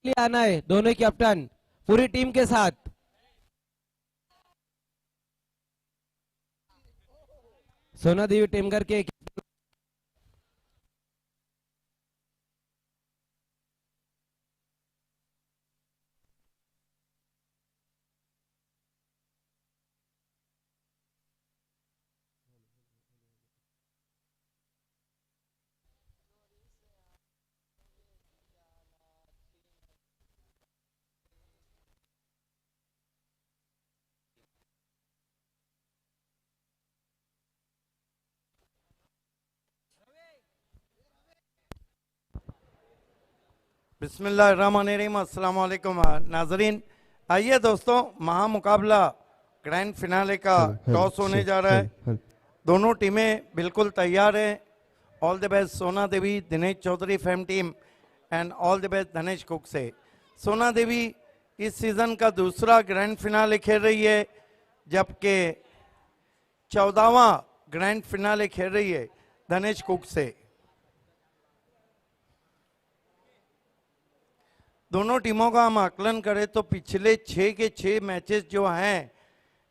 लिए आना है, दोनों कैप्टन पूरी टीम के साथ। सोना देवी टेमगर के बिस्मिल्लाहिर्रहमानिर्रहीम, अस्सलाम वालेकुम नाजरीन। आइए दोस्तों, महामुकाबला ग्रैंड फिनाले का टॉस होने जा रहा है। दोनों टीमें बिल्कुल तैयार हैं। All the best Sona Devi Dinesh Chaudhary fame team and all the best Dhanesh Kuk से। सोना देवी इस सीजन का दूसरा ग्रैंड फिनाले खेल रही है, जबकि 14वां ग्रैंड फिनाले खेल रही है धनेश कुक से। दोनों टीमों का हम आकलन करें तो पिछले 6 के 6 मैचेस जो हैं,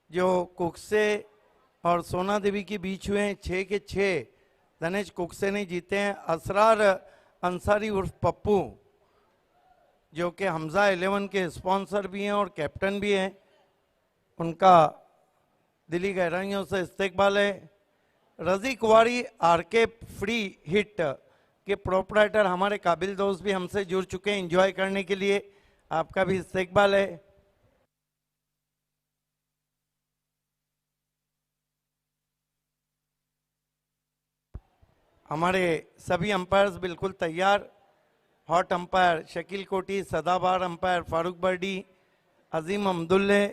जो कुकसे और सोना देवी के बीच हुए हैं, 6 के 6 धनेश कुकसे ने जीते हैं। असरार अंसारी उर्फ पप्पू, जो कि हमजा 11 के स्पॉन्सर भी हैं और कैप्टन भी हैं, उनका दिली गहराइयों से इस्तकबाल है। रजी कुवारी आरके फ्री हिट के प्रोपराइटर हमारे काबिल दोस्त भी हमसे जुड़ चुके हैं एंजॉय करने के लिए, आपका भी इस्तकबाल है। हमारे सभी अंपायर्स बिल्कुल तैयार। हॉट अंपायर शकील कोटी, सदाबहार अंपायर फारूक बर्डी, अजीम अब्दुल्ले,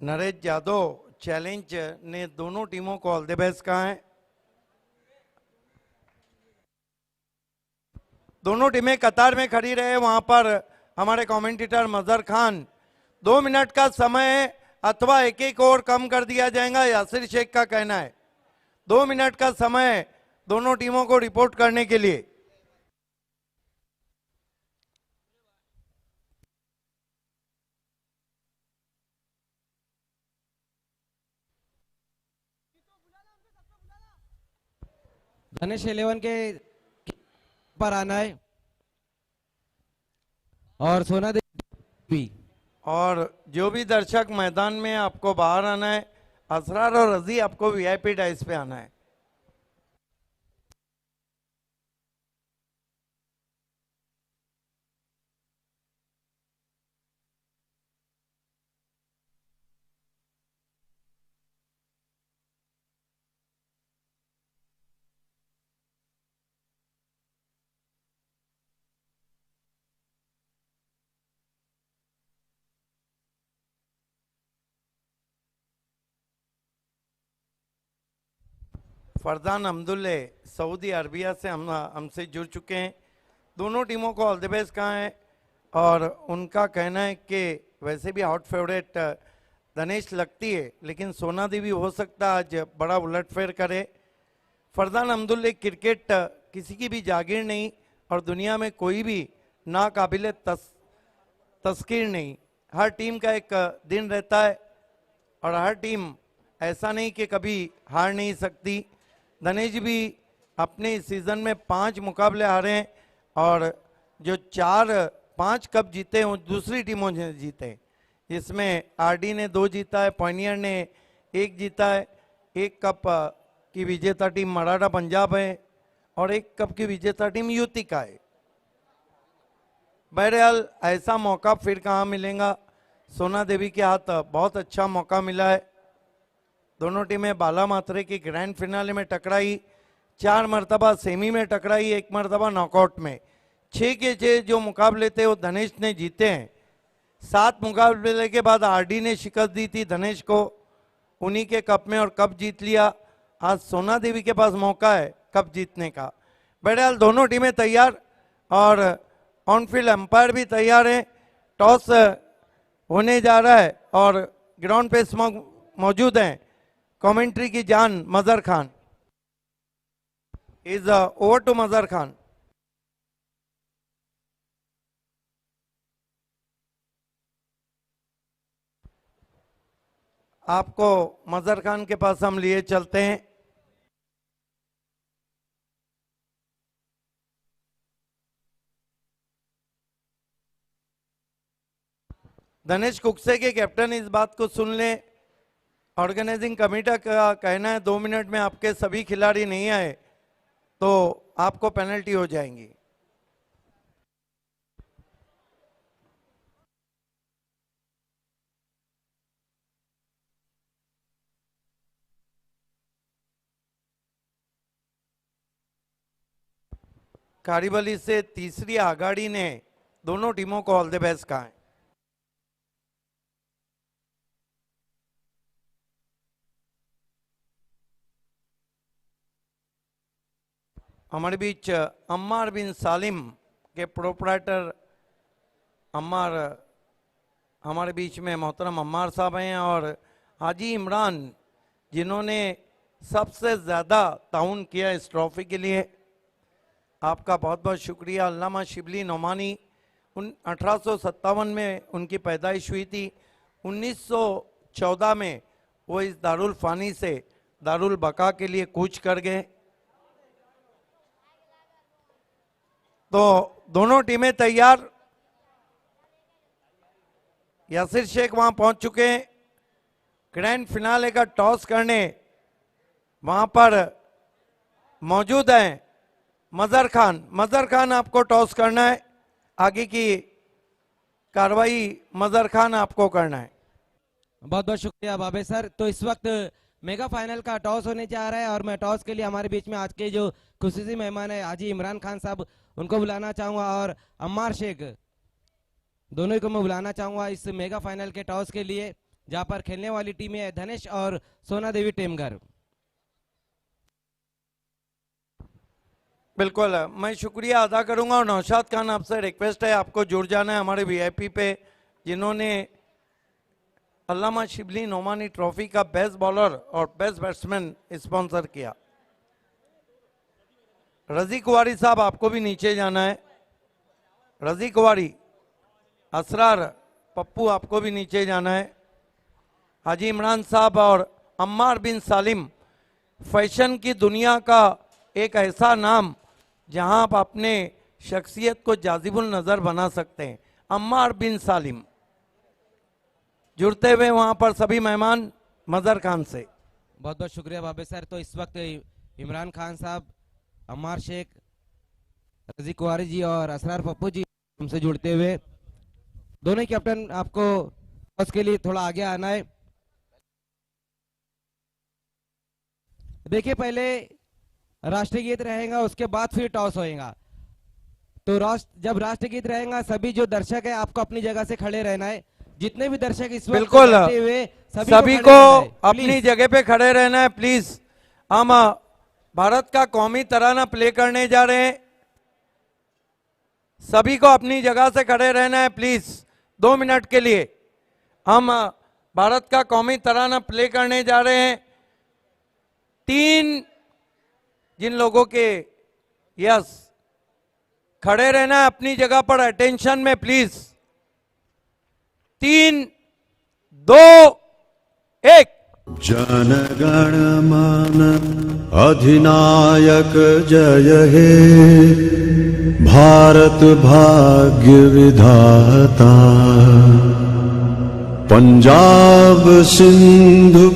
नरेश यादव चैलेंज ने दोनों टीमों को ऑल द बेस्ट कहा है। दोनों टीमें कतार में खड़ी रहे। वहां पर हमारे कमेंटेटर मजहर खान, 2 मिनट का समय अथवा एक एक और कम कर दिया जाएगा, यासिर शेख का कहना है। 2 मिनट का समय दोनों टीमों को रिपोर्ट करने के लिए। धनेश 11 के पर आना है और सोना देवी। और जो भी दर्शक मैदान में, आपको बाहर आना है। असरार और रजी आपको वीआईपी डाइस पे आना है। फरदान अब्दुल्ले सऊदी अरबिया से हमसे जुड़ चुके हैं। दोनों टीमों को ऑल द बेस्ट कहा है और उनका कहना है कि वैसे भी हॉट फेवरेट धनेश लगती है, लेकिन सोना देवी हो सकता है आज बड़ा उलटफेर करे। फरदान अब्दुल्ले क्रिकेट किसी की भी जागीर नहीं और दुनिया में कोई भी नाकाबिल तस्कीर नहीं। हर टीम का एक दिन रहता है और हर टीम ऐसा नहीं कि कभी हार नहीं सकती। धनेश भी अपने सीजन में 5 मुकाबले हारे हैं और जो 4-5 कप जीते हैं वो दूसरी टीमों ने जीते। इसमें आरडी ने 2 जीता है, पॉइनियर ने 1 जीता है। 1 कप की विजेता टीम मराठा पंजाब है और 1 कप की विजेता टीम युतिका है। बहरहाल ऐसा मौका फिर कहाँ मिलेगा। सोना देवी के हाथ बहुत अच्छा मौका मिला है। दोनों टीमें बाला मात्रे की ग्रैंड फिनाले में टकराई, 4 मरतबा सेमी में टकराई, 1 मरतबा नॉकआउट में। 6 के 6 जो मुकाबले थे वो धनेश ने जीते हैं। 7 मुकाबले के बाद आरडी ने शिकस्त दी थी धनेश को, उन्हीं के कप में और कप जीत लिया। आज सोना देवी के पास मौका है कप जीतने का। बहरहाल दोनों टीमें तैयार और ऑन फील्ड अंपायर भी तैयार है। टॉस होने जा रहा है और ग्राउंड पे मौजूद हैं कमेंट्री की जान मजहर Khan. Is over to Mazhar Khan. आपको मजहर खान के पास हम लिए चलते हैं। धनेश कुकसे के कैप्टन इस बात को सुन लें, ऑर्गेनाइजिंग कमेटी का कहना है 2 मिनट में आपके सभी खिलाड़ी नहीं आए तो आपको पेनल्टी हो जाएंगी। कारीबली से तीसरी आगाड़ी ने दोनों टीमों को ऑल द बेस्ट कहा है। हमारे बीच अम्मार बिन सालिम के प्रोपराइटर अम्मार हमारे बीच में मोहतरम अम्मार साहब हैं और हाजी इमरान जिन्होंने सबसे ज़्यादा ताउन किया इस ट्रॉफी के लिए, आपका बहुत बहुत शुक्रिया। अल्लामा शिबली नोमानी 1857 में उनकी पैदाइश हुई थी। 1914 में वो इस दारुल फ़ानी से दारुल बका के लिए कूच कर गए। तो दोनों टीमें तैयार। यासिर शेख वहां पहुंच चुके हैं ग्रैंड फिनाले का टॉस करने। वहां पर मौजूद हैं मजहर खान। मजहर खान आपको टॉस करना है, आगे की कार्रवाई मजहर खान आपको करना है। बहुत बहुत शुक्रिया बाबे सर। तो इस वक्त मेगा फाइनल का टॉस होने जा रहा है और मैं टॉस के लिए हमारे बीच में आज के जो खुसूसी मेहमान है हाजी इमरान खान साहब उनको बुलाना चाहूंगा और अम्मार शेख दोनों को मैं बुलाना चाहूंगा इस मेगा फाइनल के टॉस के लिए, जहां पर खेलने वाली टीमें है धनेश और सोना देवी टेमगर। बिल्कुल, मैं शुक्रिया अदा करूंगा और नौशाद खान आपसे रिक्वेस्ट है आपको जुड़ जाना है हमारे वीआईपी पे, जिन्होंने अल्लामा शिबली नोमानी ट्रॉफी का बेस्ट बॉलर और बेस्ट बैट्समैन स्पॉन्सर किया। रजी कुवारी साहब आपको भी नीचे जाना है। रजी कुवारी, असरार पप्पू आपको भी नीचे जाना है। हाजी इमरान साहब और अम्मार बिन सालिम, फैशन की दुनिया का एक ऐसा नाम जहां आप अपने शख्सियत को जाजिबुल नज़र बना सकते हैं। अम्मार बिन सालिम जुड़ते हुए वहां पर सभी मेहमान मजहर खान से। बहुत बहुत शुक्रिया बाबे सर। तो इस वक्त इमरान खान साहब, अम्मार शेख, रजी कुवारी जी और असरार पप्पू जी हमसे जुड़ते हुए, दोनों कैप्टन आपको टॉस के लिए थोड़ा आगे आना है। देखिए पहले राष्ट्रीय गीत रहेगा, उसके बाद फिर टॉस होएगा। तो जब राष्ट्रीय गीत रहेगा सभी जो दर्शक है आपको अपनी जगह से खड़े रहना है। जितने भी दर्शक इस वक्त बिल्कुल बैठे हुए सभी को अपनी जगह पे खड़े रहना है प्लीज। हम भारत का कौमी तराना प्ले करने जा रहे हैं, सभी को अपनी जगह से खड़े रहना है प्लीज। 2 मिनट के लिए हम भारत का कौमी तराना प्ले करने जा रहे हैं। 3 जिन लोगों के यस खड़े रहना है अपनी जगह पर, अटेंशन में प्लीज। 3, 2, 1। जनगण मन अधिनायक जय हे, भारत भाग्य विधाता। पंजाब सिंधु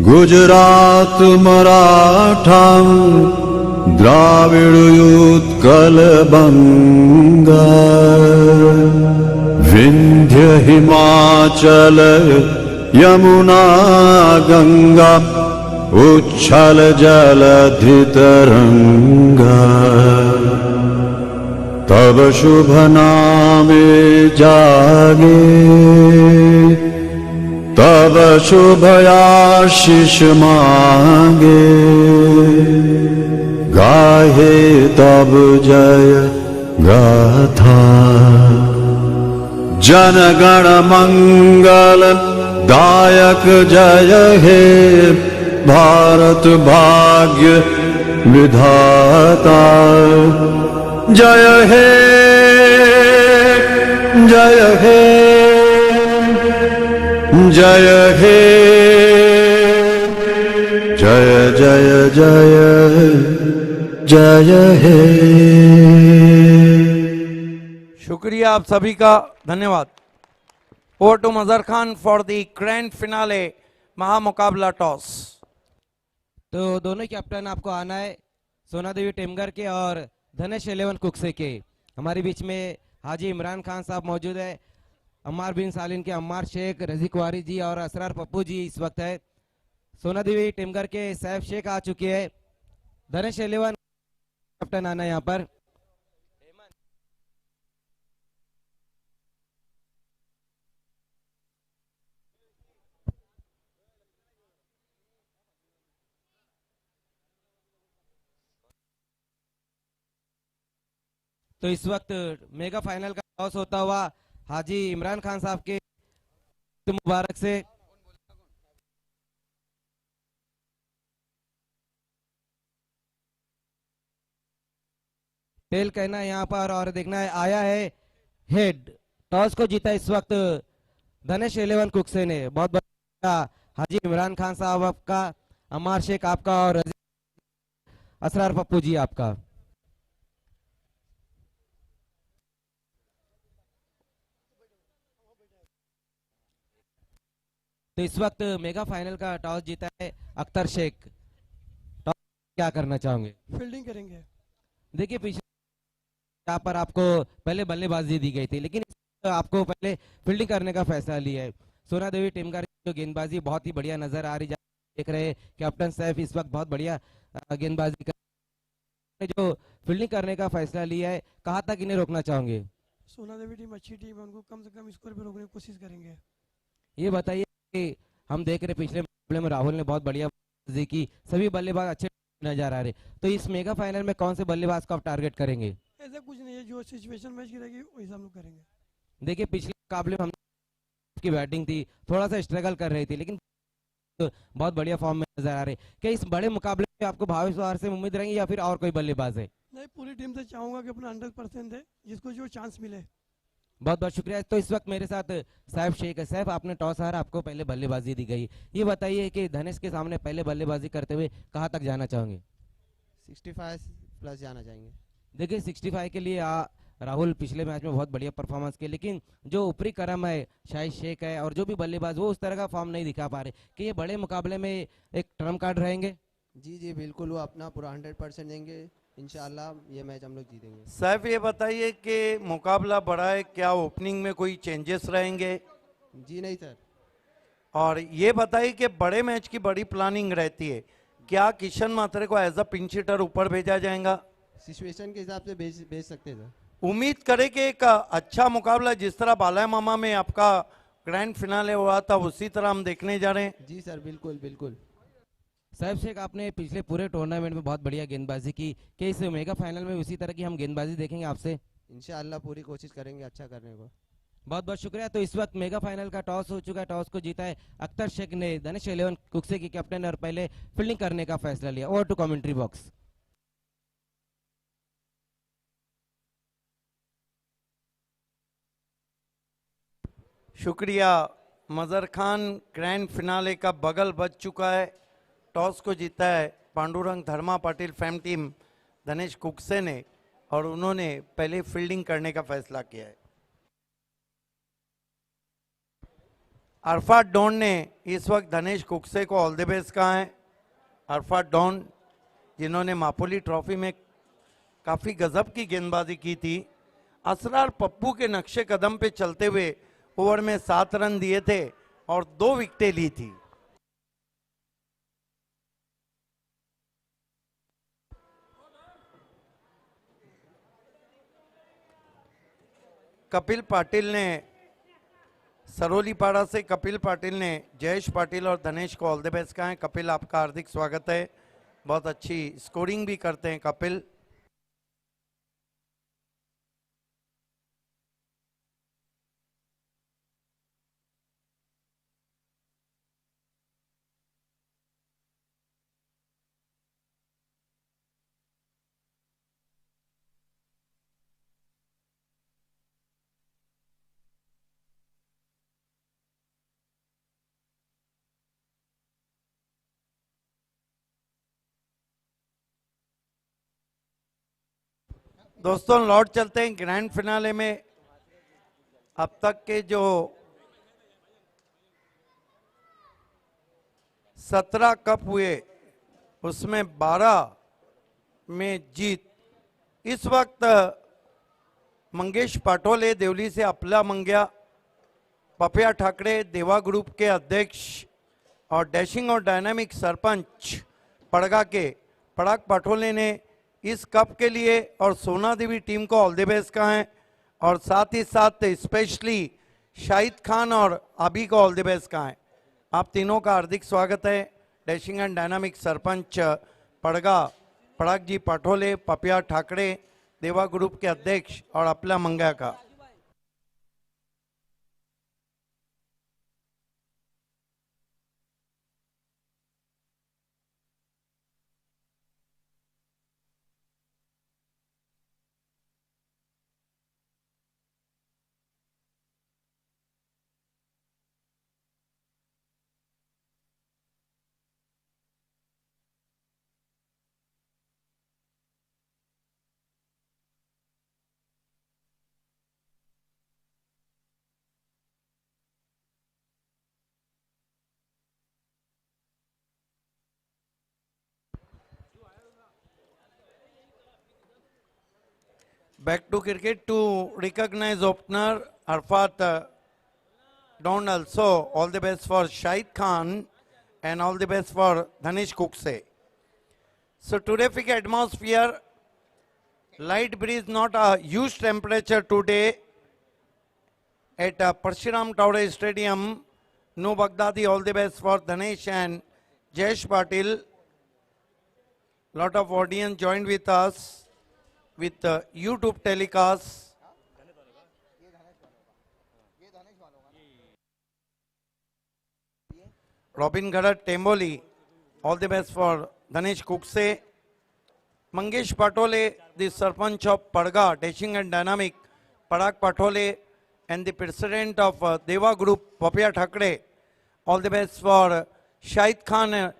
गुजरात मराठा, द्राविड़ उत्कल बंगा। विंध्य हिमाचल यमुना गंगा, उच्छल जलधि तरंगा। तब शुभ नामे जागे, तब शुभ आशीष मांगे। गाहे तब जय गाथा। जनगण मंगल दायक जय हे भारत भाग्य विधाता। जय हे जय हे जय हे जय जय जय जय हे। शुक्रिया आप सभी का, धन्यवाद। Over to Mazhar Khan for the grand finale महामुकाबला टॉस। तो दोनों कैप्टन आपको आना है, सोना देवी टेमगर के और धनेश 11 कुक्से के। हमारे बीच में हाजी इमरान खान साहब मौजूद है, अम्मार बिन सालिन के अम्मार शेख, रजीक वारी जी और असरार पप्पू जी इस वक्त है। सोना देवी टेमगर के सैफ शेख आ चुके हैं। धनेश 11 कैप्टन आना है यहाँ पर। तो इस वक्त मेगा फाइनल का टॉस होता हुआ हाजी इमरान खान साहब के मुबारक से टेल कहना है यहाँ पर और देखना है आया है हेड। टॉस को जीता इस वक्त धनेश 11 कुक्से ने। बहुत बढ़िया हाजी इमरान खान साहब आपका, अमार शेख आपका और असरार पप्पू जी आपका। तो इस वक्त मेगा फाइनल का टॉस जीता है अख्तर शेख। टॉस क्या करना चाहोगे? फील्डिंग करेंगे। देखिए पीछे यहाँ पर आपको पहले बल्लेबाजी दी गई थी, लेकिन आपको पहले फील्डिंग करने का फैसला लिया है। सोना देवी टीम का जो गेंदबाजी बहुत ही बढ़िया नजर आ रही है, देख रहे हैं कैप्टन सैफ इस वक्त बहुत बढ़िया गेंदबाजी कर, जो फील्डिंग करने का फैसला लिया है। कहाँ तक इन्हें रोकना चाहोगे? सोना देवी टीम अच्छी टीम है, उनको कम से कम स्कोर पे रोकने की कोशिश करेंगे। ये बताइए कि हम देख रहे पिछले मुकाबले में राहुल ने बहुत बढ़िया बल्लेबाजी की, सभी बल्लेबाज अच्छे नजर आ रहे, तो इस मेगा फाइनल में कौन से बल्लेबाज को आप टारगेट करेंगे? ऐसा कुछ नहीं है, जो सिचुएशन मैच की रहेगी वही हम लोग करेंगे। देखिए पिछले मुकाबले में हम की बैटिंग थी, थोड़ा सा स्ट्रगल कर रही थी, लेकिन तो बहुत बढ़िया फॉर्म में नजर आ रहे। क्या इस बड़े मुकाबले में आपको भावेश वार से उम्मीद रहेंगी या फिर और कोई बल्लेबाज है? नहीं, पूरी टीम से चाहूंगा कि अपना 100% दे, जिसको जो चांस मिले। बहुत बहुत शुक्रिया। तो इस वक्त मेरे साथ सैफ शेख है। सैफ, आपने टॉस हारा, आपको पहले बल्लेबाजी दी गई, ये बताइए कि धनेश के सामने पहले बल्लेबाजी करते हुए कहाँ तक जाना चाहोगे? 65 प्लस जाना चाहेंगे। देखिए 65 के लिए राहुल पिछले मैच में बहुत बढ़िया परफॉर्मेंस किया, लेकिन जो ऊपरी क्रम है शाहिद शेख है और जो भी बल्लेबाज वो उस तरह का फॉर्म नहीं दिखा पा रहे, कि ये बड़े मुकाबले में एक ट्रम्प कार्ड रहेंगे? जी जी बिल्कुल, वो अपना पूरा 100% देंगे, इंशाल्लाह ये मैच हम लोग जीतेंगे। सैफ ये बताइए कि मुकाबला बड़ा है, क्या ओपनिंग में कोई चेंजेस रहेंगे? जी नहीं सर। और ये बताइए कि बड़े मैच की बड़ी प्लानिंग रहती है, क्या किशन मात्रे को एज अ पिंच हिटर ऊपर भेजा जाएगा? सिचुएशन के हिसाब से भेज सकते हैं सर। उम्मीद करें कि एक अच्छा मुकाबला जिस तरह बाला मामा में आपका ग्रैंड फिनाले हुआ था उसी तरह हम देखने जा रहे हैं। जी सर बिल्कुल बिल्कुल। साहब शेख, आपने पिछले पूरे टूर्नामेंट में बहुत बढ़िया गेंदबाजी की, कि इस मेगा फाइनल में उसी तरह की हम गेंदबाजी देखेंगे आपसे? इंशाल्लाह पूरी कोशिश करेंगे अच्छा करने को। बहुत बहुत शुक्रिया। तो इस वक्त मेगा फाइनल का टॉस हो चुका है, टॉस को जीता है अख्तर शेख ने। धनेश 11 कुक्से की कैप्टन और पहले फील्डिंग करने का फैसला लिया। Over to commentary box. शुक्रिया मजहर खान। ग्रैंड फिनाले का बगल बज चुका है, टॉस को जीता है पांडुरंग धर्मा पाटिल फैम टीम धनेश कुक्से ने और उन्होंने पहले फील्डिंग करने का फैसला किया है। अरफात डॉन ने इस वक्त धनेश कुक्से को ऑल द बेस्ट कहा है। अरफात डॉन जिन्होंने मापोली ट्रॉफी में काफ़ी गजब की गेंदबाजी की थी, असरार पप्पू के नक्शे कदम पे चलते हुए ओवर में 7 रन दिए थे और 2 विकेटें ली थी। कपिल पाटिल ने सरोलीपाड़ा से कपिल पाटिल ने जयेश पाटिल और धनेश को ऑल द बेस्ट कहा है। कपिल, आपका हार्दिक स्वागत है। बहुत अच्छी स्कोरिंग भी करते हैं कपिल। दोस्तों लौट चलते हैं ग्रैंड फिनाले में। अब तक के जो 17 कप हुए उसमें 12 में जीत। इस वक्त मंगेश पाटोले देवली से अपला मंग्या, पपिया ठाकरे देवा ग्रुप के अध्यक्ष और डैशिंग और डायनामिक सरपंच पड़गा के पराग पाटोले ने इस कप के लिए और सोना देवी टीम को ऑल द बेस्ट कहा है, और साथ ही साथ स्पेशली शाहिद खान और आबी को ऑल द बेस्ट कहा है। आप तीनों का हार्दिक स्वागत है। डैशिंग एंड डायनामिक सरपंच पड़गा पराग जी पाटोले, पपिया ठाकरे देवा ग्रुप के अध्यक्ष और अपला मंगा का। Back to cricket to recognize opener Arfat Don also. All the best for Shahid Khan and all the best for Dhanish Kukse. So terrific atmosphere, light breeze, not a huge temperature today at Parshuram Tower Stadium. No Baghdadi, all the best for Dhanesh and Jayesh Patil. Lot of audience joined with us with YouTube telecast. Robin Garat Temboli, all the best for Dhanesh Kukse. Mangesh Patole, the Sarpanch of Parga, Dashing and Dynamic, Parag Patole, and the president of Deva Group, Papia Thakre. All the best for Shahid Khan,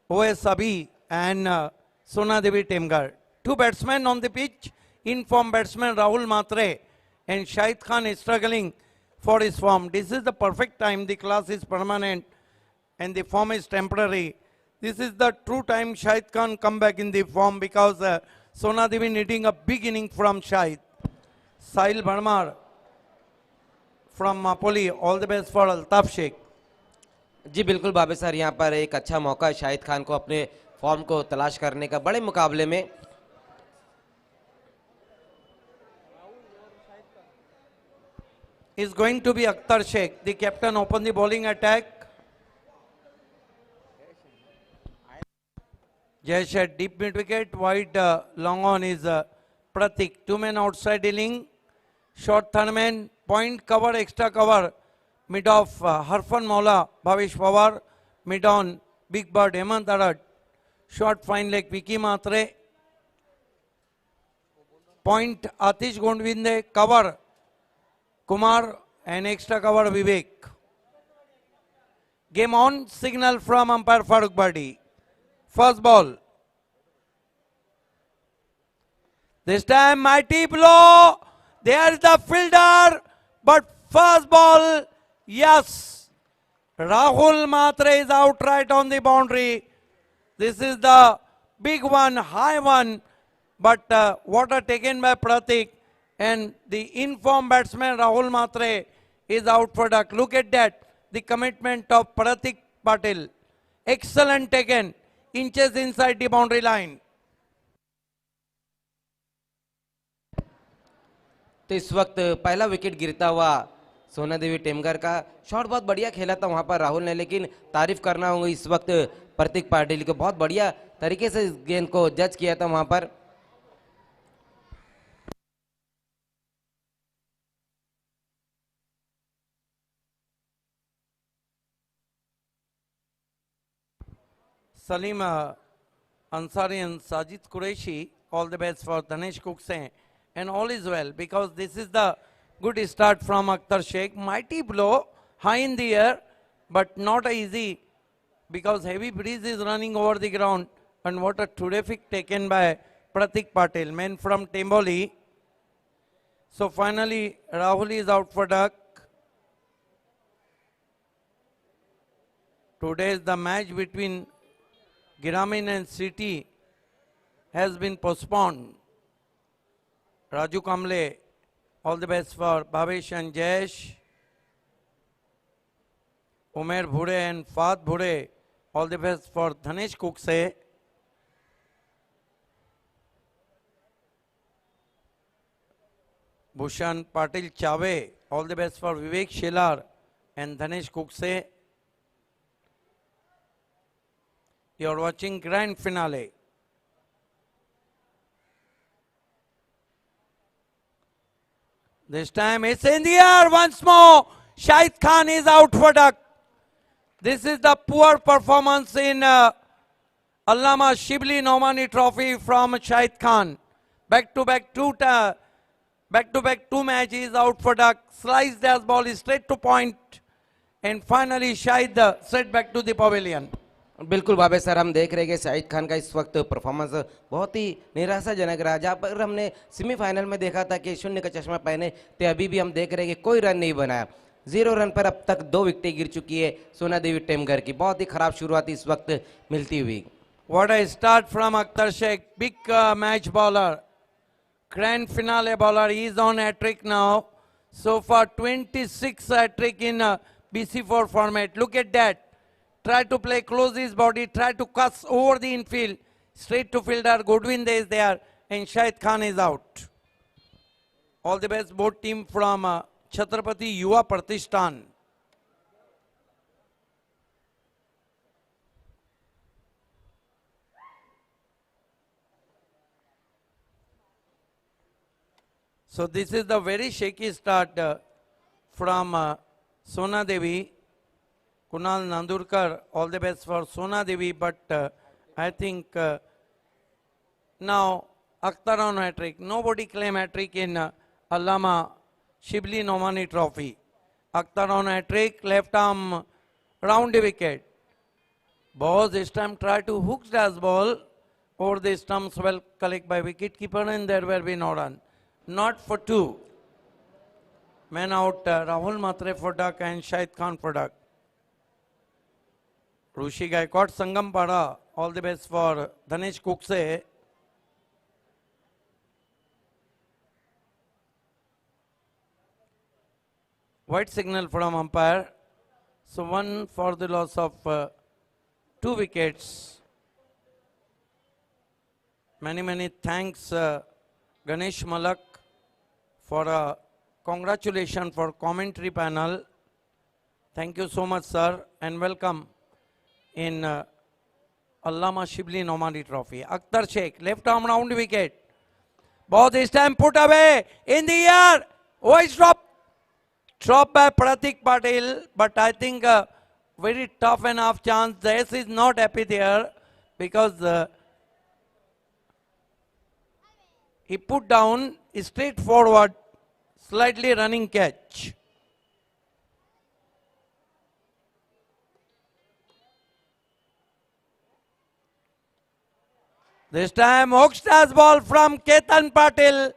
OS Abi, and Sona Devi Temgar. Two batsmen on the pitch, in-form batsman Rahul Matre and Shahid Khan is struggling for his form. This is the perfect time, the class is permanent and the form is temporary. This is the true time Shahid Khan come back in the form because Sona Devi needing a big inning from Shahid. Sahil Bharmar from Mapoli, all the best for Altaf Sheikh. जी बिल्कुल बाबे sir, यहाँ पर एक अच्छा मौका है शाहिद खान को अपने फॉर्म को तलाश करने का बड़े मुकाबले में। Is going to be Akhtar Sheikh, the captain, open the bowling attack. Jayesh at deep mid wicket, wide long on is Pratik. 2 men outside dealing, short third man, point cover, extra cover, mid off Harfan Maula, Bhavish Pawar, mid on Big Bird Hemant Arad, short fine leg Vicky Matre, point Atish Gondwinde, cover Kumar and extra cover Vivek. Game on, signal from umpire Farooq Badi. First ball. This time mighty blow. There is the fielder. But first ball, yes. Rahul Matre is out right on the boundary. This is the big one, high one. But water taken by Pratik. And the in-form batsman Rahul Matre is out for duck. Look at that. The commitment of Pratik Patil. Excellent taken. Inches inside the boundary line. तो इस वक्त पहला wicket गिरता हुआ सोना देवी टेमगर का। Shot बहुत बढ़िया खेला था वहां पर राहुल ने, लेकिन तारीफ करना होगा इस वक्त प्रतीक पाटिल को बहुत बढ़िया तरीके से इस गेंद को जज किया था वहां पर। Salim Ansari and Sajid Qureshi, all the best for Dhanesh Kukse, and all is well because this is the good start from Akhtar Sheikh. Mighty blow, high in the air, but not easy because heavy breeze is running over the ground. And what a terrific taken by Pratik Patil, man from Temboli. So finally, Rahul is out for duck. Today is the match between Giramin and City has been postponed. Raju Kamble, all the best for Bhavesh and Jayesh. Umer Bhure and Fahad Bhure, all the best for Dhanesh Kukse. Bhushan Patil Chave, all the best for Vivek Shelar and Dhanesh Kukse. You are watching grand finale. This time it's in the air once more. Shahid Khan is out for duck. This is the poor performance in Allama Shibli Nomani Trophy from Shahid Khan. Back-to-back two matches out for duck. Sliced as ball is straight to point. And finally Shahid set back to the pavilion. बिल्कुल भावे sir, हम देख रहे हैं कि शाहिद खान का इस वक्त performance बहुत ही निराशाजनक रहा। जहाँ पर हमने सेमीफाइनल में देखा था कि शून्य का चश्मा पहने थे, अभी भी हम देख रहे हैं कि कोई रन नहीं बनाया। 0 रन पर अब तक 2 विकेटें गिर चुकी है सोना देवी टेमघर की। बहुत ही खराब शुरुआत इस वक्त मिलती हुई। What a start from Akhtar Sheikh, big match bowler, grand finale bowler. He is on hat-trick now. So far 26 hat-trick in BC4 format. Look at that. Try to play close his body, try to cuss over the infield. Straight to fielder, Goodwin is there and Shahid Khan is out. All the best both team from Chhatrapati Yuva Pratishthan. So this is the very shaky start from Sona Devi. Kunal Nandurkar, all the best for Sona Devi, but I think now Akhtar on hat-trick. Nobody claim hat-trick in Allama Shibli Nomani Trophy. Akhtar on hat-trick, left arm round the wicket. Boz this time tried to hook as ball over the stumps, well collected by wicket keeper, and there will be no run. Not for 2. Man out, Rahul Matre for duck and Shahid Khan for duck. Rushi Gaikwad Sangam Pada, all the best for Dhanesh Kukse. White signal from umpire. So 1 for the loss of 2 wickets. Many thanks Ganesh Malak for congratulations for commentary panel. Thank you so much, sir, and welcome in Allama Shibli Nomani Trophy. Akhtar Sheikh, left arm round wicket. Ball this time put away in the air. Oh, it's dropped. Dropped by Pratik Patil, but I think a very tough enough chance. This is not happy there because he put down straight forward, slightly running catch. This time Hookstars ball from Ketan Patil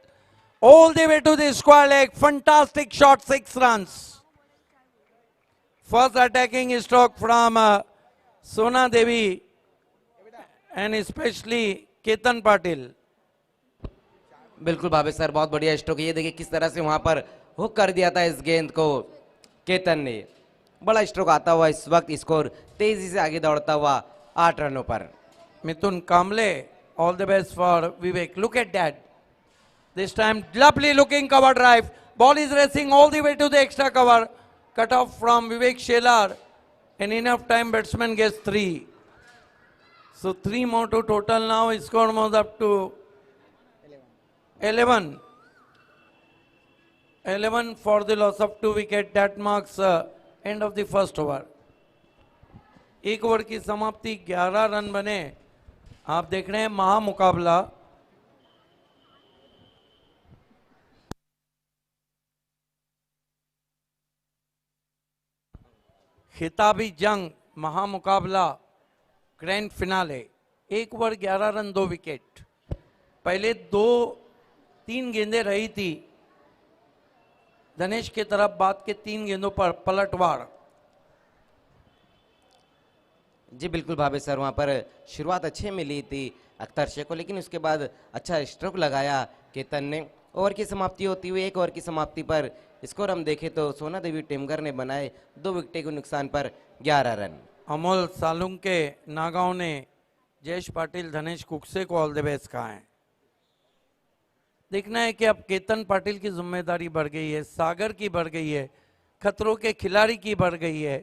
all the way to the square leg. Fantastic shot, 6 runs. First attacking stroke from Sona Devi and especially Ketan Patil. बिल्कुल भावे sir, बहुत बढ़िया stroke. ये देखिए किस तरह से वहां पर हुक कर दिया था इस गेंद को केतन ने। बड़ा स्ट्रोक आता हुआ इस वक्त स्कोर तेजी से आगे दौड़ता हुआ 8 रनों पर। Mithun Kamble, all the best for Vivek. Look at that. This time lovely looking cover drive. Ball is racing all the way to the extra cover. Cut off from Vivek Shelar. And enough time batsman gets 3. So 3 more to total now. Score moves up to 11. 11 for the loss of 2 wicket. That marks end of the first over. एक over की समाप्ति 11 run बने. आप देख रहे हैं महामुकाबला. खिताबी जंग, महामुकाबला, grand finale. 1 over 11 run 2 wicket. पहले 2-3 गेंदें रही थी धनेश के तरफ. बाद के 3 गेंदों पर पलटवार. जी बिल्कुल भावे सर, वहाँ पर शुरुआत अच्छी मिली थी अख्तर शेख को, लेकिन उसके बाद अच्छा स्ट्रोक लगाया केतन ने. ओवर की समाप्ति होती हुई 1 ओवर की समाप्ति पर स्कोर हम देखें तो सोना देवी टेमगर ने बनाए 2 विकेट के नुकसान पर 11 रन. अमोल सालुंग के नागांव ने जयेश पाटिल, धनेश कुकसे को ऑल द बेस्ट कहा है. देखना है कि अब केतन पाटिल की जिम्मेदारी बढ़ गई है, सागर की बढ़ गई है, खतरों के खिलाड़ी की बढ़ गई है.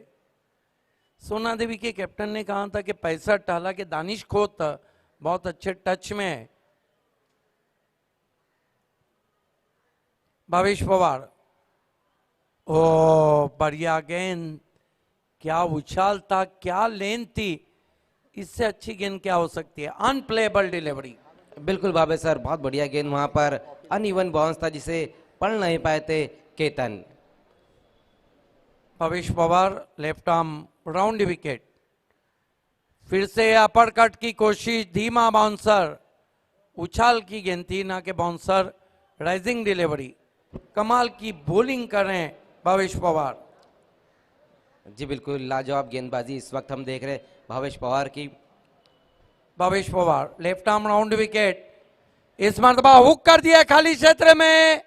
सोना देवी के कैप्टन ने कहा था कि 65, हालांकि दानिश खोत बहुत अच्छे टच में है. भावेश पवार, ओ बढ़िया गेंद, क्या उछाल था, क्या लेन थी. इससे अच्छी गेंद क्या हो सकती है. Unplayable delivery. बिल्कुल भावे सर, बहुत बढ़िया गेंद. वहां पर अनइवन बाउंस था जिसे पढ़ नहीं पाए थे Ketan. Bhavesh Pawar left arm round wicket. फिर से अपर कट की कोशिश, धीमा बाउंसर. उछाल की गेंद थी ना कि बाउंसर. Rising delivery. कमाल की बॉलिंग कर रहे हैं भावेश पवार. जी बिल्कुल लाजवाब गेंदबाजी इस वक्त हम देख रहे हैं भावेश पवार की. Bhavesh Pawar left arm round wicket. इस मरतबा हुक कर दिया खाली क्षेत्र में.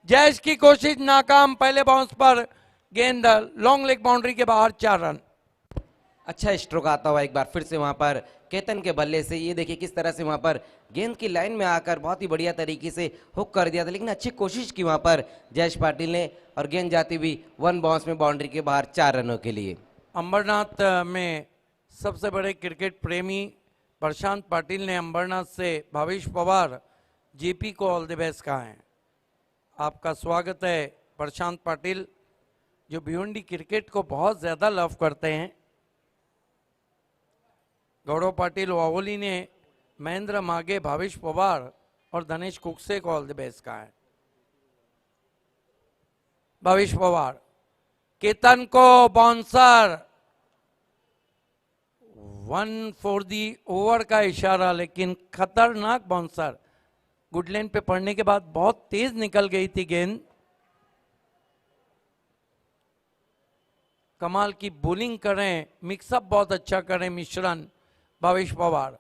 जयेश की कोशिश नाकाम. पहले बाउंस पर गेंद लॉन्ग लेग बाउंड्री के बाहर. 4 रन. अच्छा स्ट्रोक आता हुआ एक बार फिर से वहां पर केतन के बल्ले से. ये देखिए किस तरह से वहां पर गेंद की लाइन में आकर बहुत ही बढ़िया तरीके से हुक कर दिया था, लेकिन अच्छी कोशिश की वहां पर जयेश पाटिल ने और गेंद जाती हुई 1 बाउंस में बाउंड्री के बाहर 4 रनों के लिए. अंबरनाथ में सबसे बड़े क्रिकेट प्रेमी प्रशांत पाटिल ने अंबरनाथ से भावेश पवार जेपी को ऑल द बेस्ट कहा है. आपका स्वागत है प्रशांत पाटिल, जो भिवंडी क्रिकेट को बहुत ज्यादा लव करते हैं. गौरव पाटिल वावोली ने महेंद्र मागे, भावेश पवार और धनेश कुकसे को ऑल द बेस्ट कहा है. भावेश पवार, केतन को बाउंसर. 1 फॉर दी ओवर का इशारा, लेकिन खतरनाक बाउंसर. गुडलैंड पे पड़ने के बाद बहुत तेज निकल गई थी गेंद. कमाल की बॉलिंग करें, मिक्सअप बहुत अच्छा करें मिश्रण भावेश पवार.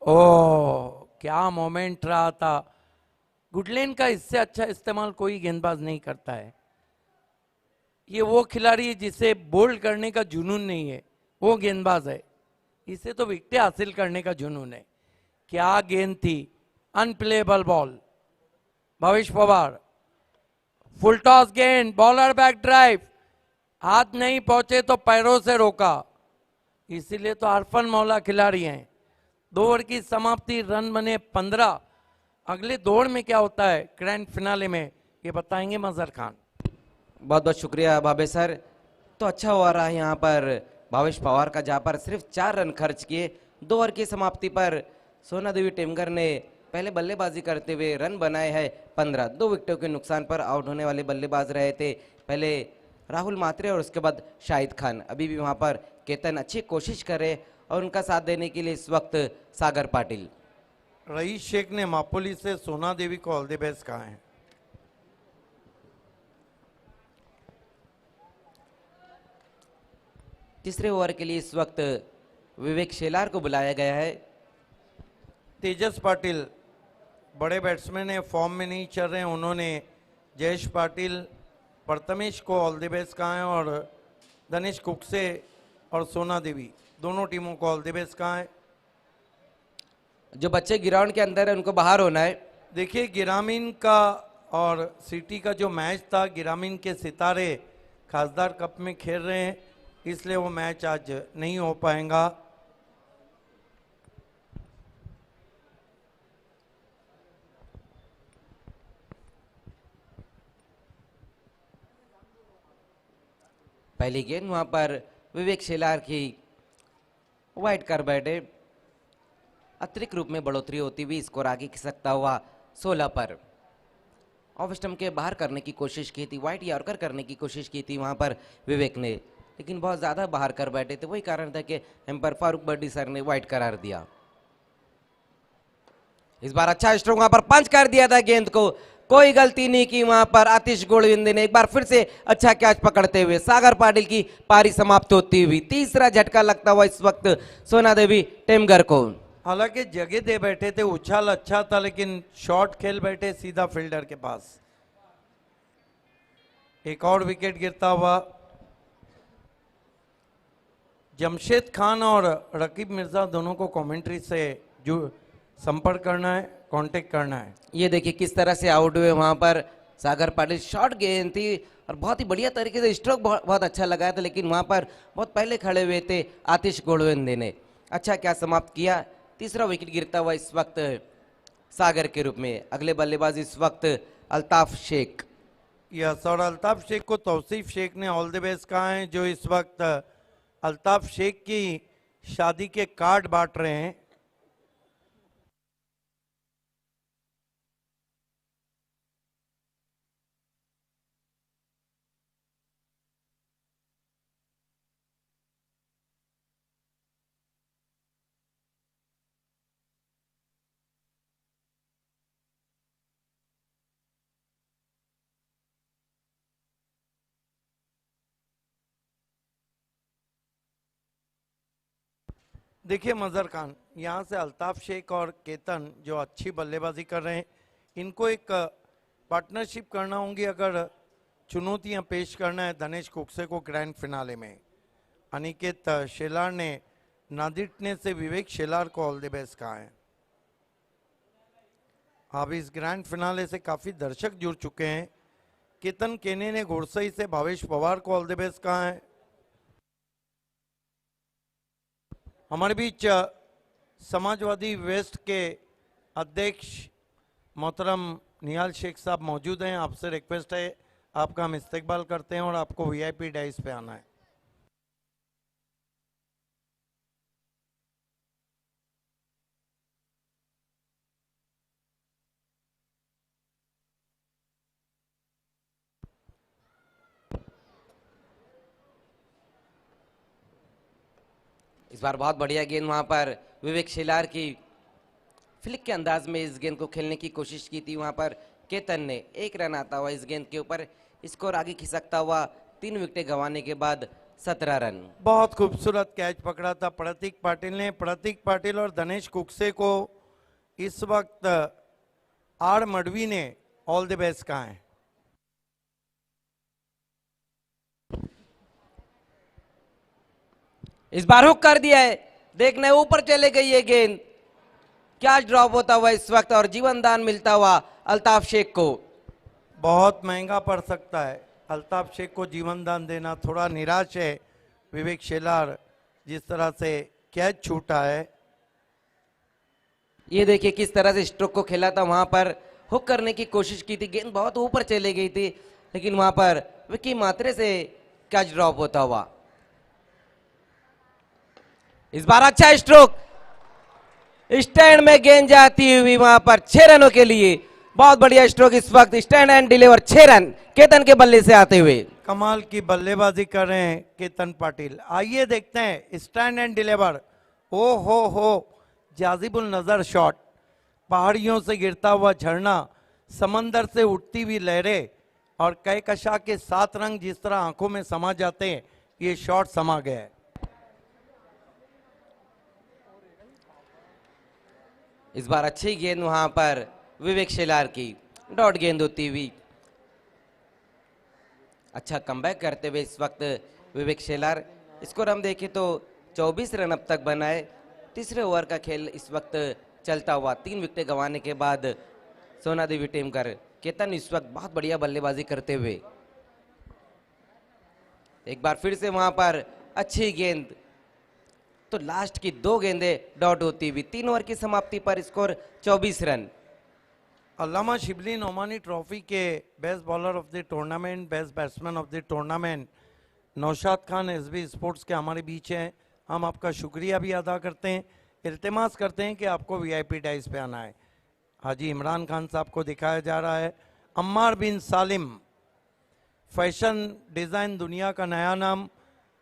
ओह क्या मोमेंट रहा था. गुडलैंड का इससे अच्छा इस्तेमाल कोई गेंदबाज नहीं करता है. ये वो खिलाड़ी है जिसे बोल्ड करने का जुनून नहीं है, वो गेंदबाज है. इसे तो विकेट हासिल करने का जुनून है. क्या गेंद थी. Unplayable ball. Bhavesh Pawar, full toss गेंद, बॉलर बैक ड्राइव. हाथ नहीं पहुंचे तो पैरों से रोका, इसीलिए तो अरफन मौला खिलाड़ी हैं. 2 ओवर की समाप्ति, रन बने 15. अगले दौड़ में क्या होता है ग्रैंड फिनाले में, ये बताएंगे मजहर खान. बहुत बहुत शुक्रिया भावे सर. तो अच्छा हुआ रहा यहाँ पर भावेश पवार का, जहाँ पर सिर्फ 4 रन खर्च किए. 2 ओवर की समाप्ति पर सोना देवी टेमगर ने पहले बल्लेबाजी करते हुए रन बनाए हैं 15. 2 विकेटों के नुकसान पर आउट होने वाले बल्लेबाज रहे थे पहले राहुल मात्रे और उसके बाद शाहिद खान. अभी भी वहाँ पर केतन अच्छी कोशिश करे और उनका साथ देने के लिए इस वक्त सागर पाटिल. रईस शेख ने मापोली से सोना देवी को ऑल द बेस्ट कहा है. तीसरे ओवर के लिए इस वक्त विवेक शेलार को बुलाया गया है. तेजस पाटिल बड़े बैट्समैन है, फॉर्म में नहीं चल रहे हैं. उन्होंने जयेश पाटिल, प्रथमेश को ऑल द बेस्ट कहा है और धनेश कुकसे और सोना देवी दोनों टीमों को ऑल द बेस्ट कहा है. जो बच्चे ग्राउंड के अंदर है उनको बाहर होना है. देखिए गिरामीन का और सिटी का जो मैच था, गिरामीन के सितारे खासदार कप में खेल रहे हैं, इसलिए वो मैच आज नहीं हो पाएगा. पहली गेंद वहां पर विवेक शेलार की वाइड कर बैठे, अतिरिक्त रूप में बढ़ोतरी होती हुई स्कोर आगे खिसकता हुआ 16 पर। ऑफ स्टंप के बाहर करने की कोशिश की थी, वाइड यॉर्कर करने की कोशिश की थी वहां पर विवेक ने, लेकिन बहुत ज्यादा बाहर कर बैठे थे। वही कारण था कि एम्पायर फारूक बर्डी सर ने वाइड करार दिया। इस बार अच्छा स्ट्रोक वहां पर पंच कर दिया था गेंद को, कोई गलती नहीं की वहां पर आतिश गोलविंदे ने। एक बार फिर से अच्छा कैच पकड़ते हुए सागर पाटिल की पारी समाप्त होती हुई। तीसरा झटका लगता हुआ इस वक्त सोना देवी टेमगर को। हालांकि जगह दे बैठे थे, उछाल अच्छा था, लेकिन शॉट खेल बैठे सीधा फील्डर के पास। एक और विकेट गिरता हुआ। जमशेद खान और रकीब मिर्जा दोनों को कमेंट्री से जो संपर्क करना है, कांटेक्ट करना है। ये देखिए किस तरह से आउट हुए वहां पर सागर पाटिल। शॉर्ट गेंद थी और बहुत ही बढ़िया तरीके से स्ट्रोक बहुत अच्छा लगाया था, लेकिन वहां पर बहुत पहले खड़े हुए थे आतिश गोलविंदे ने। अच्छा क्या समाप्त किया। तीसरा विकेट गिरता हुआ इस वक्त सागर के रूप में। अगले बल्लेबाज इस वक्त अल्ताफ शेख। यस, और अल्ताफ शेख को तौसीफ शेख ने ऑल द बेस्ट कहा है, जो इस वक्त अल्ताफ शेख की शादी के कार्ड बांट रहे हैं। देखिए मजहर खान, यहाँ से अल्ताफ शेख और केतन जो अच्छी बल्लेबाजी कर रहे हैं, इनको एक पार्टनरशिप करना होंगी अगर चुनौतियां पेश करना है धनेश कुकसे को ग्रैंड फिनाले में। अनिकेत शेलार ने नादिटने से विवेक शेलार को ऑल द बेस्ट कहा है। अब इस ग्रैंड फिनाले से काफी दर्शक जुड़ चुके हैं। केतन केने ने घोड़सई से भावेश पवार को ऑल द बेस्ट कहा है। हमारे बीच समाजवादी वेस्ट के अध्यक्ष मोहतरम निहाल शेख साहब मौजूद हैं। आपसे रिक्वेस्ट है, आपका हम इस्तेकबाल करते हैं और आपको वीआईपी डाइस पे आना है। इस बार बहुत बढ़िया गेंद वहां पर विवेक शेलार की फ्लिक के अंदाज में इस गेंद को खेलने की कोशिश की थी वहां पर केतन ने। एक रन आता हुआ इस गेंद के ऊपर, स्कोर आगे खिसकता हुआ 3 विकेट गंवाने के बाद 17 रन। बहुत खूबसूरत कैच पकड़ा था प्रतीक पाटिल ने। प्रतीक पाटिल और धनेश कुकसे को इस वक्त आर मडवी ने ऑल द बेस्ट कहा है। इस बार हुक कर दिया है, देखने ऊपर चले गई ये गेंद। क्या ड्रॉप होता हुआ इस वक्त और जीवन दान मिलता हुआ अल्ताफ शेख को। बहुत महंगा पड़ सकता है अल्ताफ शेख को जीवन दान देना। थोड़ा निराश है विवेक शेलार जिस तरह से कैच छूटा है। ये देखिए किस तरह से स्ट्रोक को खेला था, वहां पर हुक करने की कोशिश की थी, गेंद बहुत ऊपर चले गई थी, लेकिन वहां पर विकी मात्रे से कैच ड्रॉप होता हुआ। इस बार अच्छा स्ट्रोक, स्टैंड में गेंद जाती हुई वहां पर 6 रनों के लिए। बहुत बढ़िया स्ट्रोक इस वक्त, stand and deliver 6 run Ketan के बल्ले से आते हुए। कमाल की बल्लेबाजी कर रहे हैं केतन पाटिल। आइए देखते हैं स्टैंड एंड डिलीवर। ओ हो जाजिबुल नजर शॉट, पहाड़ियों से गिरता हुआ झरना, समंदर से उठती हुई लहरें और कहकशा के 7 रंग जिस तरह आंखों में समा जाते हैं, ये शॉट समा गया है। इस बार अच्छी गेंद वहां पर विवेक शेलार की, डॉट गेंद होती हुई। अच्छा कमबैक करते हुए इस वक्त विवेक शेलार। स्कोर हम देखें तो 24 रन अब तक बनाए। तीसरे ओवर का खेल इस वक्त चलता हुआ 3 विकेट गंवाने के बाद सोना देवी टेमकर। केतन इस वक्त बहुत बढ़िया बल्लेबाजी करते हुए। एक बार फिर से वहां पर अच्छी गेंद, तो लास्ट की 2 गेंदें डॉट होती हुई। 3 ओवर की समाप्ति पर स्कोर 24 रन। अल्लामा शिबली नोमानी ट्रॉफी के best bowler of the tournament, best batsman of the tournament Naushad Khan SB sports के हमारे बीच हैं। हम आपका शुक्रिया भी अदा करते हैं, इल्तिमास करते हैं कि आपको वीआईपी डाइस पे आना है। हाजी इमरान खान साहब को दिखाया जा रहा है अम्मार बिन सालिम, फैशन डिज़ाइन दुनिया का नया नाम,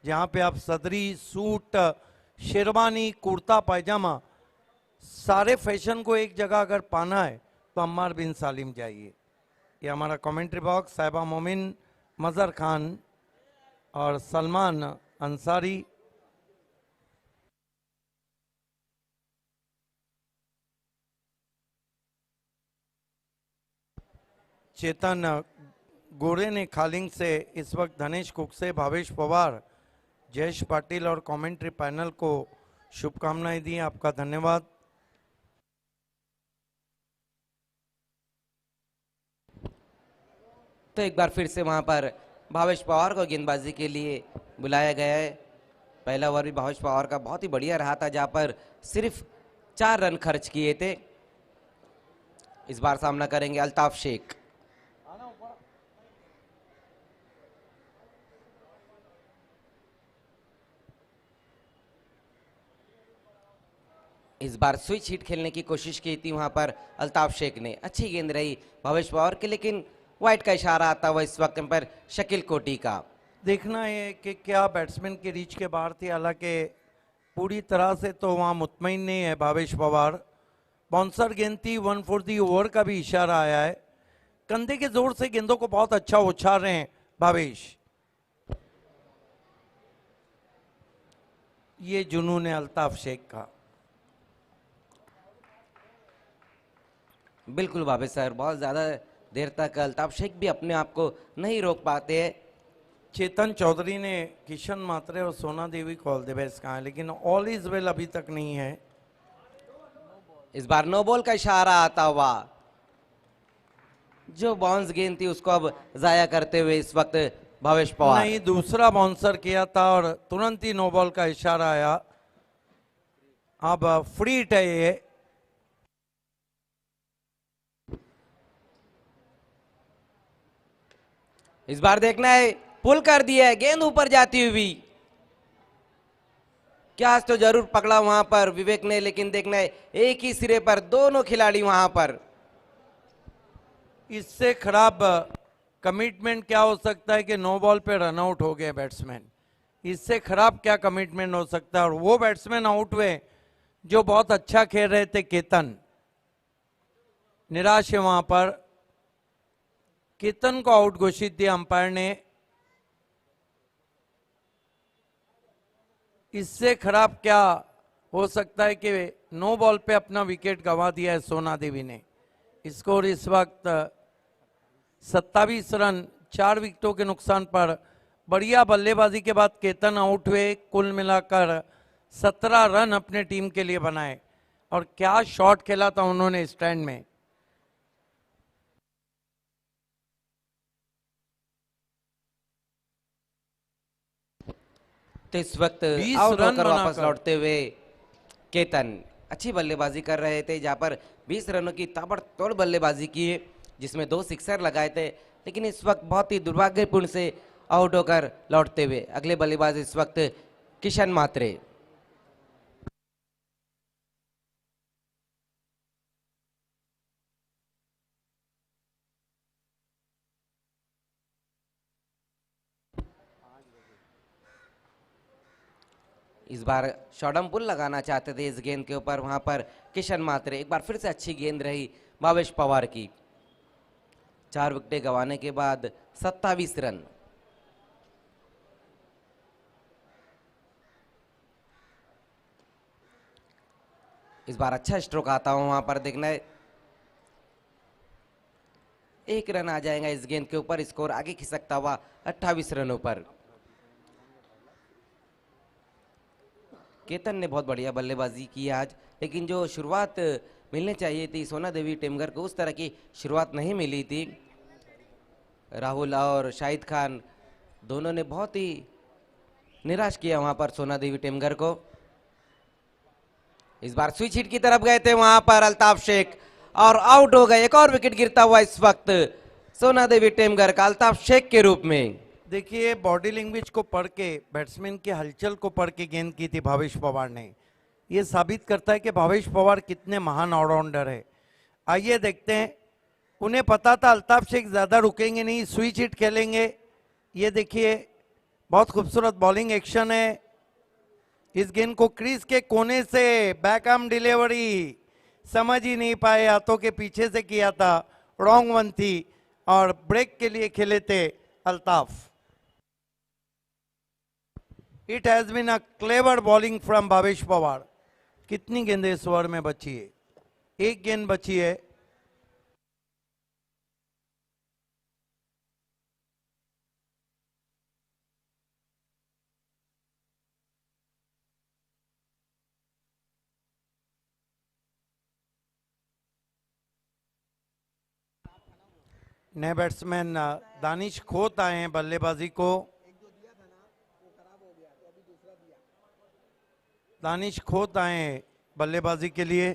जहाँ पे आप सदरी, सूट, शेरवानी, कुर्ता पायजामा, सारे फैशन को एक जगह अगर पाना है तो अम्मार बिन सालिम जाइए। ये हमारा कमेंट्री बॉक्स साहिबा मोमिन, मज़र खान और सलमान अंसारी। चेतन गोरे ने खालिंग से इस वक्त धनेश कुकसे, भावेश पवार, जयेश पाटिल और कमेंट्री पैनल को शुभकामनाएं दी। आपका धन्यवाद। तो एक बार फिर से वहां पर भावेश पवार को गेंदबाजी के लिए बुलाया गया है। पहला ओवर भी भावेश पवार का बहुत ही बढ़िया रहा था, जहां पर सिर्फ 4 रन खर्च किए थे। इस बार सामना करेंगे अल्ताफ शेख। इस बार स्विच हिट खेलने की कोशिश की थी वहां पर अल्ताफ शेख ने, अच्छी गेंद रही भावेश पवार की, लेकिन वाइट का इशारा आता हुआ इस वक्त पर शकील कोटी का। देखना है कि क्या बैट्समैन की रीच के बाहर थी, हालांकि पूरी तरह से तो वहां मुतमईन नहीं है भावेश पवार। बाउंसर गेंद थी, 1 फॉर दी ओवर का भी इशारा आया है। कंधे के जोर से गेंदों को बहुत अच्छा उछाल रहे हैं भावेश। ये जुनून है अल्ताफ शेख का। बिल्कुल भावेश सर, बहुत ज्यादा देर तक अल्ताफ शेख भी अपने आप को नहीं रोक पाते हैं। चेतन चौधरी ने किशन मात्रे और सोना देवी को ऑल द बेस्ट कहा है, लेकिन ऑल इज वेल अभी तक नहीं है। इस बार नो बॉल का इशारा आता हुआ, जो बाउंस गेंद थी उसको अब जाया करते हुए इस वक्त भावेश पवार। नहीं, दूसरा बाउंसर किया था और तुरंत ही नो बॉल का इशारा आया। अब फ्री हिट है ये। इस बार देखना है, पुल कर दिया है, गेंद ऊपर जाती हुई। क्या तो जरूर पकड़ा वहां पर विवेक ने, लेकिन देखना है एक ही सिरे पर दोनों खिलाड़ी वहां पर। इससे खराब कमिटमेंट क्या हो सकता है कि नो बॉल पे रन आउट हो गए बैट्समैन। इससे खराब क्या कमिटमेंट हो सकता है। और वो बैट्समैन आउट हुए जो बहुत अच्छा खेल रहे थे, केतन निराश है वहां पर। केतन को आउट घोषित किया अंपायर ने। इससे खराब क्या हो सकता है कि नो बॉल पे अपना विकेट गंवा दिया है सोना देवी ने। स्कोर इस वक्त 27 रन 4 विकेटों के नुकसान पर। बढ़िया बल्लेबाजी के बाद केतन आउट हुए। कुल मिलाकर 17 रन अपने टीम के लिए बनाए और क्या शॉट खेला था उन्होंने स्टैंड में। तो इस वक्त 20 आउट रन होकर वापस बनाकर। लौटते हुए केतन अच्छी बल्लेबाजी कर रहे थे, जहां पर 20 रनों की ताबड़तोड़ बल्लेबाजी की है, जिसमें 2 सिक्सर लगाए थे। लेकिन इस वक्त बहुत ही दुर्भाग्यपूर्ण से आउट होकर लौटते हुए अगले बल्लेबाज इस वक्त किशन मात्रे। इस बार शॉर्टम पुल लगाना चाहते थे इस गेंद के ऊपर, वहां पर किशन मात्रे। एक बार फिर से अच्छी गेंद रही भावेश पवार की। 4 विकेटें गंवाने के बाद 27 रन। इस बार अच्छा स्ट्रोक आता हुआ वहां पर देखना है, 1 रन आ जाएगा इस गेंद के ऊपर। स्कोर आगे खिसकता हुआ 28 रनों पर। केतन ने बहुत बढ़िया बल्लेबाजी की आज, लेकिन जो शुरुआत मिलनी चाहिए थी सोना देवी टेमगर को, उस तरह की शुरुआत नहीं मिली थी। राहुल और शाहिद खान दोनों ने बहुत ही निराश किया वहां पर सोना देवी टेमगर को। इस बार स्विच हिट की तरफ गए थे वहां पर अल्ताफ शेख और आउट हो गए। एक और विकेट गिरता हुआ इस वक्त सोना देवी टेमगर का अल्ताफ शेख के रूप में। देखिए बॉडी लैंग्वेज को पढ़ के, बैट्समैन की हलचल को पढ़ के गेंद की थी भावेश पवार ने। ये साबित करता है कि भावेश पवार कितने महान ऑलराउंडर है। आइए देखते हैं, उन्हें पता था अल्ताफ शेख ज्यादा रुकेंगे नहीं, स्विच हिट खेलेंगे। ये देखिए बहुत खूबसूरत बॉलिंग एक्शन है। इस गेंद को क्रीज के कोने से बैकआर्म डिलीवरी, समझ ही नहीं पाए, हाथों के पीछे से किया था, रॉन्ग वन थी और ब्रेक के लिए खेले थे Altaf. It has been a clever bowling from Bhavesh Pawar. कितनी गेंदें इस ओवर में बची है? एक गेंद बची है। नए बैट्समैन दानिश खोत आए हैं बल्लेबाजी को। दानिश खोत आए हैं बल्लेबाजी के लिए।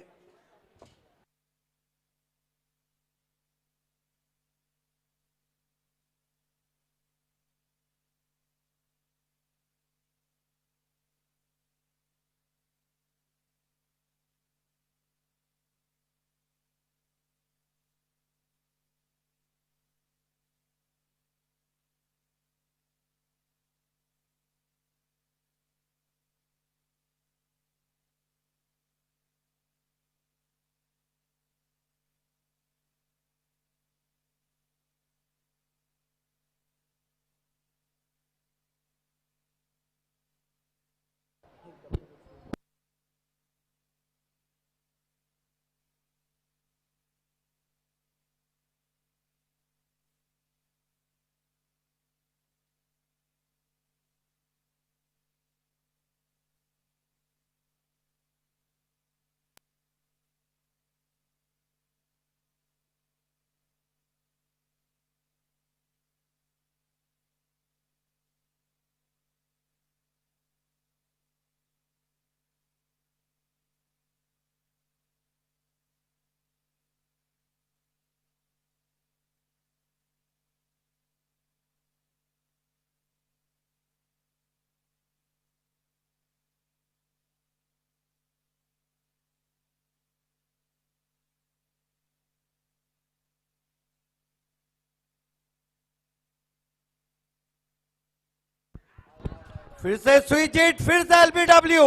फिर से स्विच हिट, फिर से एलबीडब्ल्यू,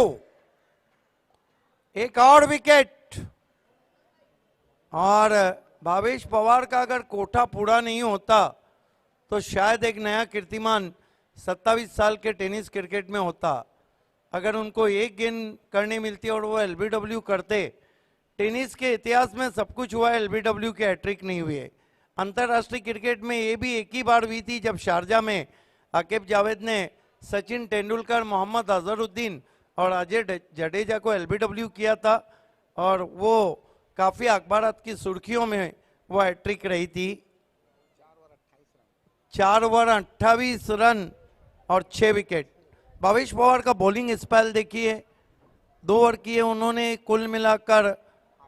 एक और विकेट। और भावेश पवार का अगर कोठा पूरा नहीं होता तो शायद एक नया कीर्तिमान 27 साल के टेनिस क्रिकेट में होता। अगर उनको एक गेंद करनी मिलती और वो एलबीडब्ल्यू करते। टेनिस के इतिहास में सब कुछ हुआ, एलबीडब्ल्यू के हैट्रिक नहीं हुए। अंतरराष्ट्रीय क्रिकेट में ये भी एक ही बार हुई थी जब शारजा में आकिब जावेद ने सचिन तेंदुलकर, मोहम्मद अजहरुद्दीन और अजय जडेजा को एलबीडब्ल्यू किया था और वो काफी अखबारात की सुर्खियों में वो हैट्रिक रही थी। 4 ओवर 28 रन और 6 विकेट। भावेश पवार का बॉलिंग स्पेल देखिए, 2 ओवर किए उन्होंने, कुल मिलाकर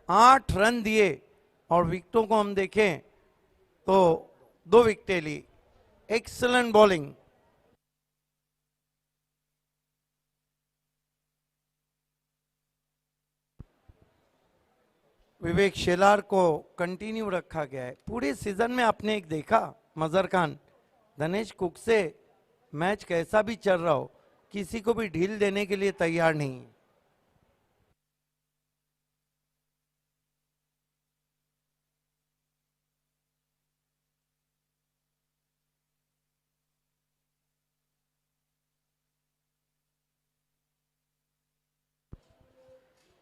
8 रन दिए और विकेटों को हम देखें तो 2 विकेटें ली। Excellent bowling. विवेक शेलार को कंटिन्यू रखा गया है। पूरे सीजन में आपने एक देखा, मजर खान, दिनेश कुक से मैच कैसा भी चल रहा हो, किसी को भी ढील देने के लिए तैयार नहीं है।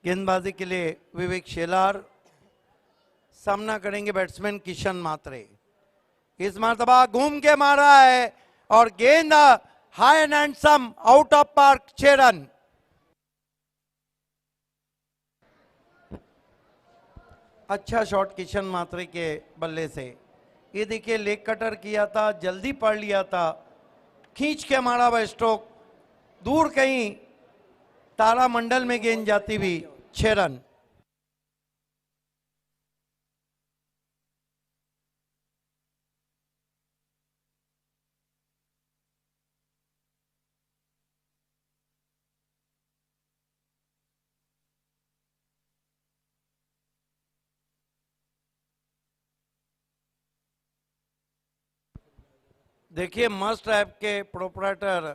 गेंदबाजी के लिए विवेक शेलार, सामना करेंगे बैट्समैन किशन मात्रे। इस मरतबा घूम के मारा है और गेंद high and handsome, out of park, 6 run. अच्छा शॉट किशन मात्रे के बल्ले से। ये देखिए लेग कटर किया था, जल्दी पढ़ लिया था, खींच के मारा वह स्ट्रोक, दूर कहीं तारामंडल में गेंद जाती हुई, 6 रन। देखिए मस्ट ऐप के प्रोपराइटर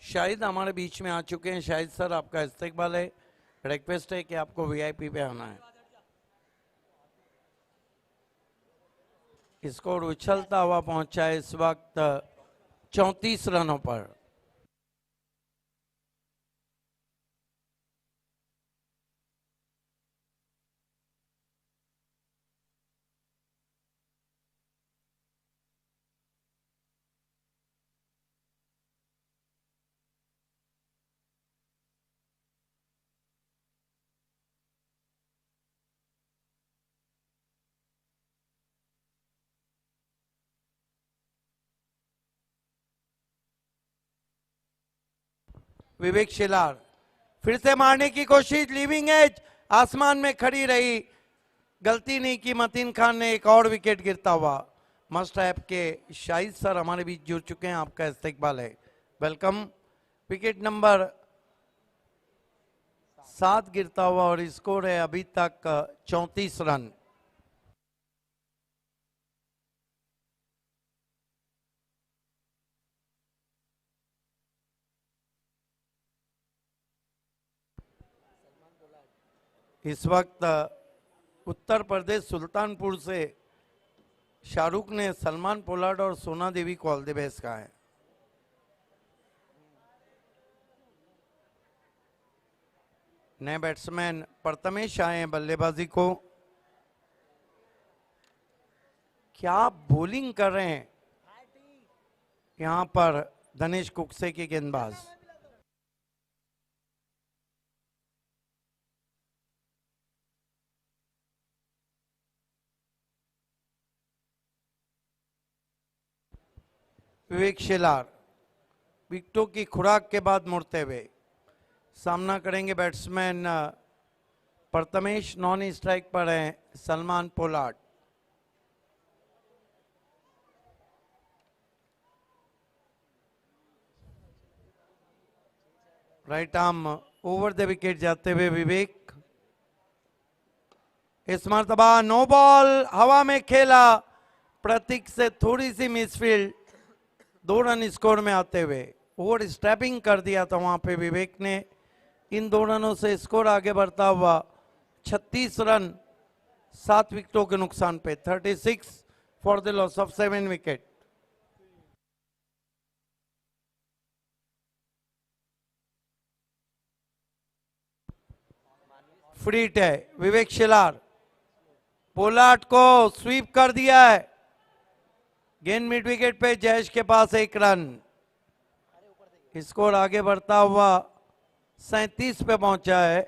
शाहिद हमारे बीच में आ चुके हैं। शाहिद सर, आपका इस्तेकबाल है। रिक्वेस्ट है कि आपको वीआईपी पे आना है। स्कोर उछलता हुआ पहुंचा है इस वक्त 34 रनों पर। विवेक शिलार फिर से मारने की कोशिश, लीविंग एज, आसमान में खड़ी रही, गलती नहीं की मतीन खान ने। एक और विकेट गिरता हुआ। मस्ट ऐप के शाहिद सर हमारे बीच जुड़ चुके हैं, आपका इस्तेकबाल है, वेलकम। विकेट नंबर 7 गिरता हुआ और स्कोर है अभी तक 34 रन। इस वक्त उत्तर प्रदेश सुल्तानपुर से शाहरुख ने सलमान पोलार्ड और सोना देवी को ऑल द बेस्ट कहा है। नए बैट्समैन प्रथमेश आए हैं बल्लेबाजी को। क्या बॉलिंग कर रहे हैं यहां पर धनेश कुकसे के गेंदबाज। विवेक शेलार विकेटों की खुराक के बाद मुड़ते हुए सामना करेंगे बैट्समैन प्रथमेश। नॉन स्ट्राइक पर है Salman Pollard. Right arm over the wicket जाते हुए विवेक। इस मर्तबा नो बॉल, हवा में खेला, प्रतीक से थोड़ी सी मिसफील्ड, 2 रन स्कोर में आते हुए। ओवर स्टेपिंग कर दिया था वहां पे विवेक ने। इन 2 रनों से स्कोर आगे बढ़ता हुआ 36 रन 7 विकेटों के नुकसान पे। 36 for the loss of 7 wicket. फ्रीट है विवेक शिलार, पोलार्ड को स्वीप कर दिया है। गेंद मिड विकेट पे, जयेश के पास 1 रन। स्कोर आगे बढ़ता हुआ 37 पे पहुंचा है।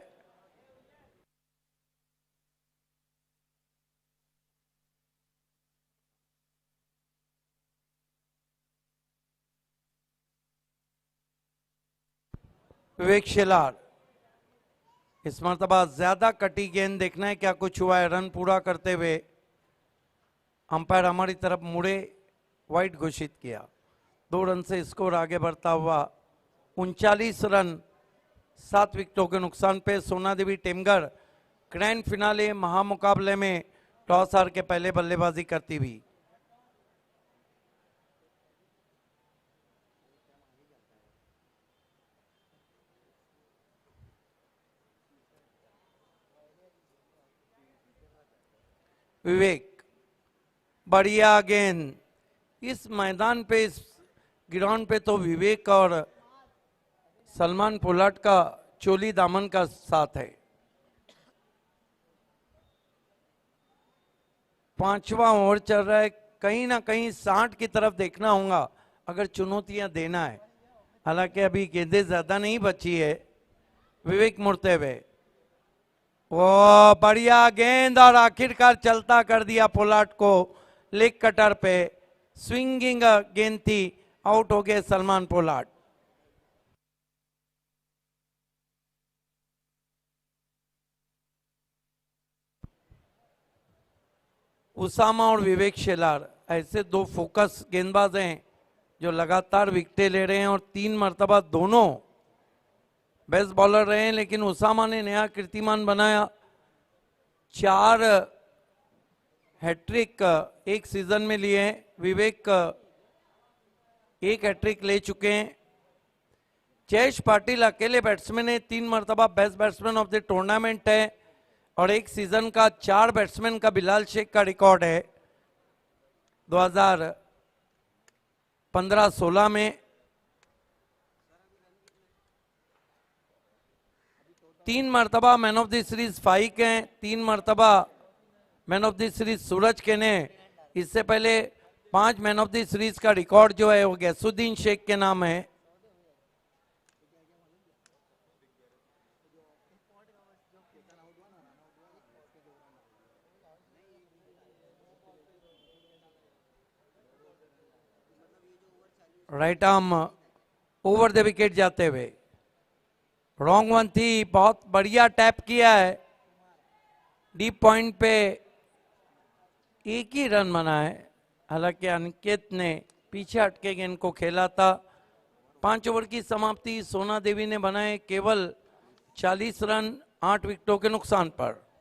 विवेक शिलार इस मर्तबा ज्यादा कटी गेंद, देखना है क्या कुछ हुआ है। रन पूरा करते हुए अंपायर हमारी तरफ मुड़े, वाइड घोषित किया। 2 रन से स्कोर आगे बढ़ता हुआ 39 रन 7 विकेटों के नुकसान पे। सोना देवी टेमगर ग्रैंड फिनाले महामुकाबले में टॉस हार के पहले बल्लेबाजी करती हुई। विवेक बढ़िया गेंद। इस मैदान पे, इस ग्राउंड पे तो विवेक और सलमान पोलार्ड का चोली दामन का साथ है। 5वां ओवर चल रहा है, कहीं ना कहीं 60 की तरफ देखना होगा अगर चुनौतियां देना है। हालांकि अभी गेंदें ज्यादा नहीं बची है। विवेक मुड़ते हुए, वो बढ़िया गेंद और आखिरकार चलता कर दिया पोलार्ड को लेग कटर पे। स्विंगिंग गेंद थी, आउट हो गए सलमान पोलार्ड। उसामा और विवेक शेलार ऐसे 2 फोकस गेंदबाज हैं जो लगातार विकेटें ले रहे हैं और 3 मर्तबा दोनों बेस्ट बॉलर रहे हैं। लेकिन उसामा ने नया कीर्तिमान बनाया, 4 हैट्रिक एक सीजन में लिए हैं। विवेक एक हैट्रिक ले चुके हैं। जयेश पाटिल अकेले बैट्समैन है, 3 मरतबा best batsman of the tournament है और एक सीजन का 4 बैट्समैन का बिलाल शेख का रिकॉर्ड है 2015-16 में। 3 मरतबा मैन ऑफ द सीरीज फाइक हैं, 3 मरतबा मैन ऑफ द सीरीज सूरज के ने। इससे पहले 5 मैन ऑफ द सीरीज का रिकॉर्ड जो है वो गैसुद्दीन शेख के नाम है। Right arm over the wicket जाते हुए, रॉन्ग वन थी, बहुत बढ़िया टैप किया है डीप पॉइंट पे, एक ही रन बना है। हालांकि अनिकेत ने पीछे हटके गेंद को खेला था। 5 ओवर की समाप्ति, सोना देवी ने बनाए केवल 40 रन 8 विकेटों के नुकसान पर।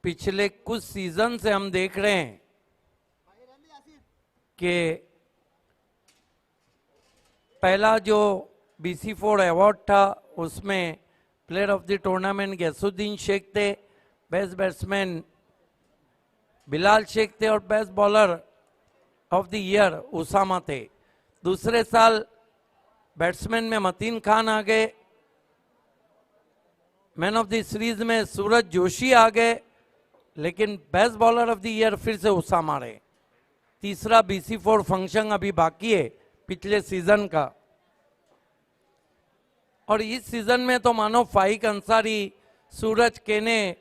पिछले कुछ सीजन से हम देख रहे हैं कि पहला जो BC4 अवार्ड था उसमें player of the tournament Ghiasuddin Sheikh थे, बेस्ट बैट्समैन बिलाल शेख थे और best bowler of the year Usama थे। दूसरे साल बैट्समैन में मतीन खान आ गए, मैन ऑफ द सीरीज में सूरज जोशी आ गए, लेकिन best bowler of the year फिर से उसामा रहे। तीसरा BC4 फंक्शन अभी बाकी है पिछले सीजन का, और इस सीजन में तो मानो फाइक अंसारी, सूरज केने,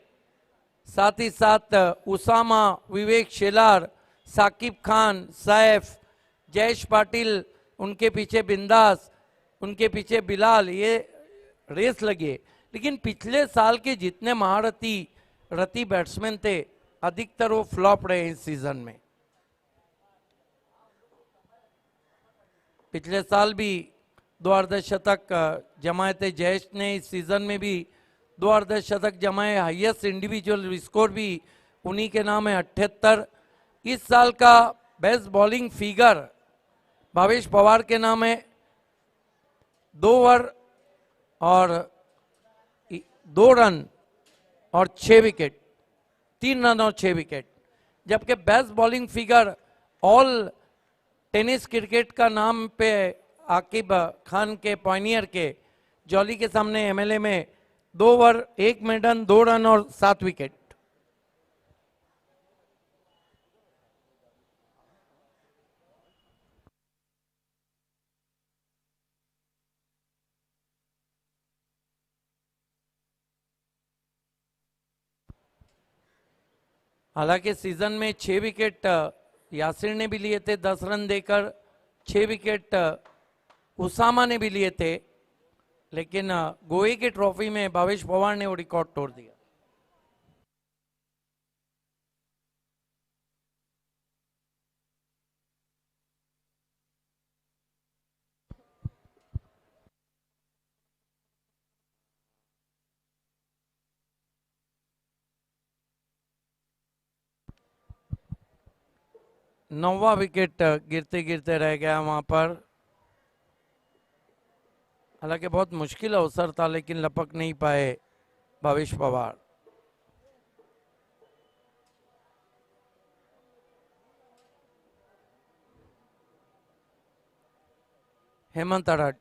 साथ ही साथ उसामा, विवेक शेलार, साकिब खान, सैफ, जयेश पाटिल, उनके पीछे बिंदास, उनके पीछे बिलाल, ये रेस लगी है। लेकिन पिछले साल के जितने महारथी बैट्समैन थे अधिकतर वो फ्लॉप रहे इस सीजन में। पिछले साल भी 2 अर्धशतक जमाए थे जयेश ने, इस सीजन में भी 2 अर्धशतक जमाए, हाईएस्ट इंडिविजुअल स्कोर भी उन्हीं के नाम है 78। इस साल का best bowling figure Bhavesh Pawar के नाम है, 2 ओवर और 2 रन और 6 विकेट, 3 रन और 6 विकेट। जबकि best bowling figure all tennis cricket का नाम पे आकिब खान के पॉइनियर के जॉली के सामने MLA में 2 ओवर 1 मेडन, 2 रन और 7 विकेट। हालांकि सीजन में 6 विकेट यासिर ने भी लिए थे 10 रन देकर, 6 विकेट उसामा ने भी लिए थे, लेकिन गोए की ट्रॉफी में भावेश पवार ने वो रिकॉर्ड तोड़ दिया। नौवां विकेट गिरते गिरते रह गया वहां पर। हालांकि बहुत मुश्किल अवसर था लेकिन लपक नहीं पाए Bhavesh Pawar. Hemant arhat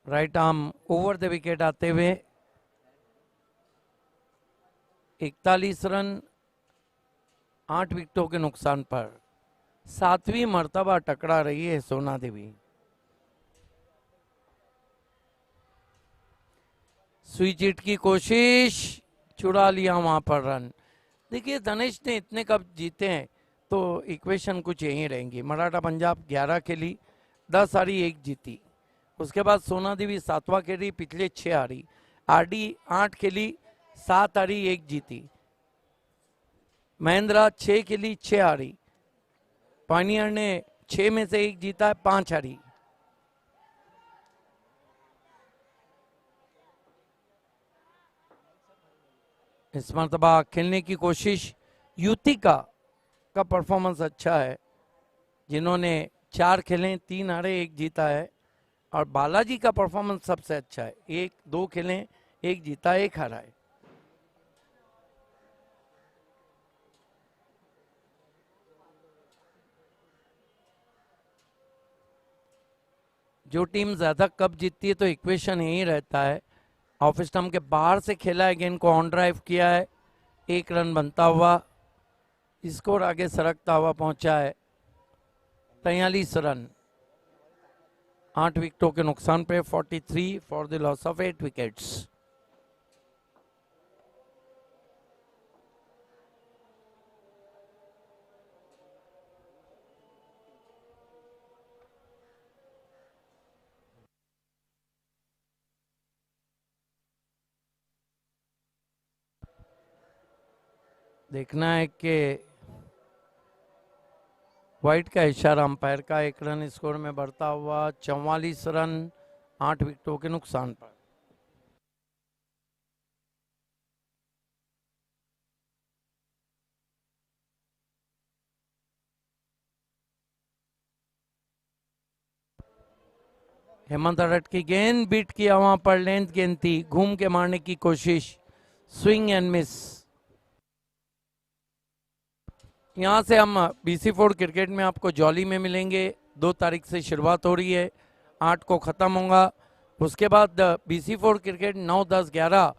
right arm over the wicket आते हुए 41 रन 8 विकेटों के नुकसान पर 7वीं मर्तबा टकरा रही है सोना देवी। स्विच हिट की कोशिश, चुरा लिया वहां पर रन। देखिए धनेश ने इतने कप जीते हैं तो इक्वेशन कुछ यही रहेंगी। मराठा पंजाब 11 खेली, 10 हारी 1 जीती। उसके बाद सोना देवी 7वां खेली, पिछले 6 हारी। RD 8 खेली, 7 हारी 1 जीती। महेंद्रा 6 खेली, 6 हारी। पानियर ने 6 में से 1 जीता है, 5 हारी। इस मरतबा खेलने की कोशिश युतिका का परफॉर्मेंस अच्छा है, जिन्होंने 4 खेले 3 हारे 1 जीता है। और बालाजी का परफॉर्मेंस सबसे अच्छा है, 1-2 खेले 1 जीता 1 हारा है। जो टीम ज्यादा कप जीतती है तो इक्वेशन यही रहता है, ऑफ स्टंप के बाहर से खेला है, गेंद को ऑन ड्राइव किया है, 1 रन बनता हुआ, स्कोर आगे सरकता हुआ पहुंचा है 43 रन। 8 विकेटों के नुकसान पे 43 for the loss of 8 wickets. देखना है कि वाइट का इशारा अंपायर का, 1 रन स्कोर में बढ़ता हुआ 44 रन 8 विकेटों के नुकसान पर। हेमंत अडट की गेंद बीट किया, वहां पर लेंथ गेंद थी, घूम के मारने की कोशिश, स्विंग एंड मिस। यहां से हम BC4 क्रिकेट में आपको जॉली में मिलेंगे। 2 तारीख से शुरुआत हो रही है, 8 को खत्म होगा। उसके बाद BC4 cricket 9, 10, 11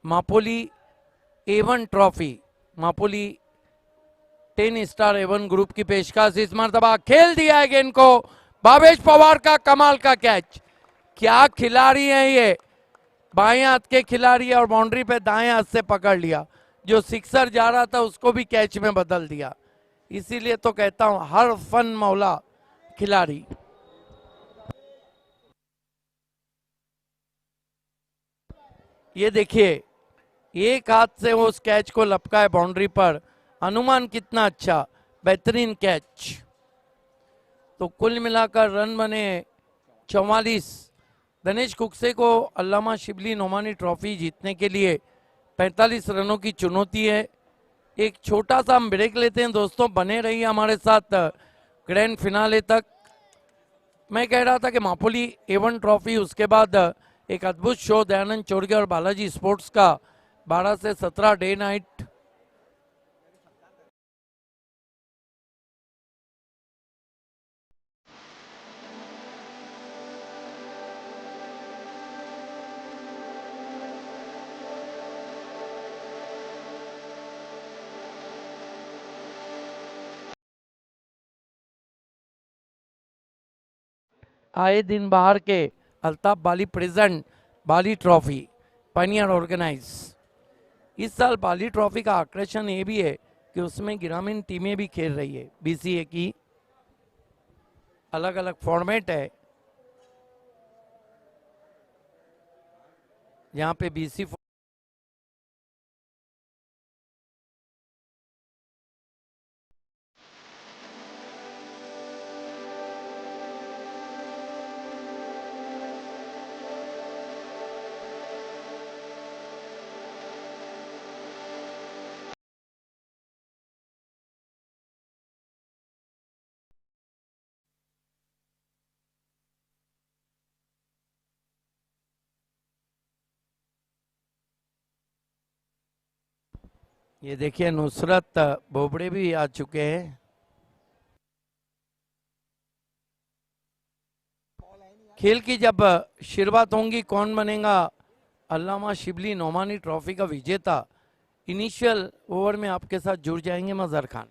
Mapoli A1 trophy, Mapoli 10 star A1 group की पेशकश। इस मरतबा खेल दिया है गेंद को, भावेश पवार का कमाल का कैच। क्या खिलाड़ी है ये, बाएं हाथ के खिलाड़ी, और बाउंड्री पे दाएं हाथ से पकड़ लिया, जो सिक्सर जा रहा था उसको भी कैच में बदल दिया। इसीलिए तो कहता हूं हर फन मौला खिलाड़ी। ये देखिए, एक हाथ से वो उस कैच को लपका है बाउंड्री पर, अनुमान कितना अच्छा, बेहतरीन कैच। तो कुल मिलाकर रन बने 44। दिनेश कुकसे को अल्लामा शिबली नोमानी ट्रॉफी जीतने के लिए 45 रनों की चुनौती है। एक छोटा सा हम ब्रेक लेते हैं दोस्तों, बने रहिए हमारे साथ ग्रैंड फिनाले तक। मैं कह रहा था कि मापोली A1 ट्रॉफी, उसके बाद एक अद्भुत शो दयानंद चोरगे और बालाजी स्पोर्ट्स का 12 से 17 डे नाइट। आए दिन बाहर के अल्ताफ बाली प्रेजेंट बाली ट्रॉफी पानियर ऑर्गेनाइज। इस साल बाली ट्रॉफी का आकर्षण ये भी है कि उसमें ग्रामीण टीमें भी खेल रही है। BCA की अलग अलग फॉर्मेट है, यहाँ पे BC ये देखिए नुसरत बोबड़े भी आ चुके हैं। खेल की जब शुरुआत होंगी, कौन बनेगा अल्लामा शिबली नोमानी ट्रॉफी का विजेता, इनिशियल ओवर में आपके साथ जुड़ जाएंगे मजहर खान।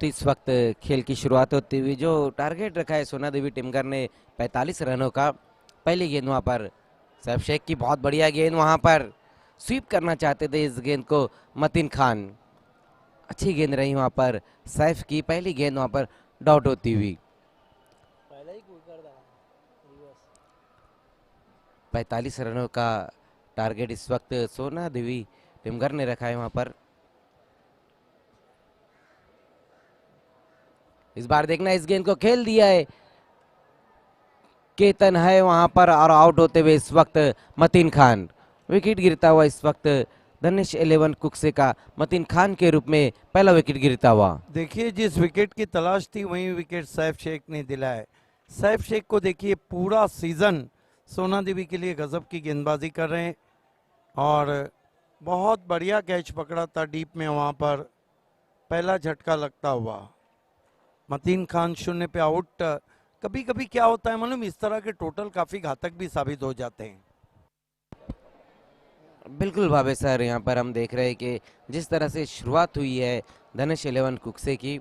तो इस वक्त खेल की शुरुआत होती हुई जो टारगेट रखा है सोना देवी टिमगर ने 45 रनों का। पहली गेंद वहां पर सैफ शेख की बहुत बढ़िया गेंद, वहां पर स्वीप करना चाहते थे इस गेंद को मतीन खान। अच्छी गेंद रही वहां पर सैफ की, पहली गेंद वहां पर डॉट होती हुई। 45 रनों का टारगेट इस वक्त सोना देवी टिमगर ने रखा है वहां पर। इस बार देखना इस गेंद को खेल दिया है केतन है वहां पर और आउट होते हुए इस वक्त मतीन खान। विकेट गिरता हुआ इस वक्त धनेश 11 कुकसे का मतीन खान के रूप में पहला विकेट गिरता हुआ। देखिए जिस विकेट की तलाश थी वही विकेट सैफ शेख ने दिलाया। सैफ शेख को देखिए पूरा सीजन सोना देवी के लिए गजब की गेंदबाजी कर रहे हैं और बहुत बढ़िया कैच पकड़ा था डीप में, वहां पर पहला झटका लगता हुआ। मतीन खान 0 पे आउट। कभी कभी क्या होता है मालूम, इस तरह के टोटल काफी घातक भी साबित हो जाते हैं। बिल्कुल भावे सर, यहाँ पर हम देख रहे हैं कि जिस तरह से शुरुआत हुई है धनेश 11 कुकसे की,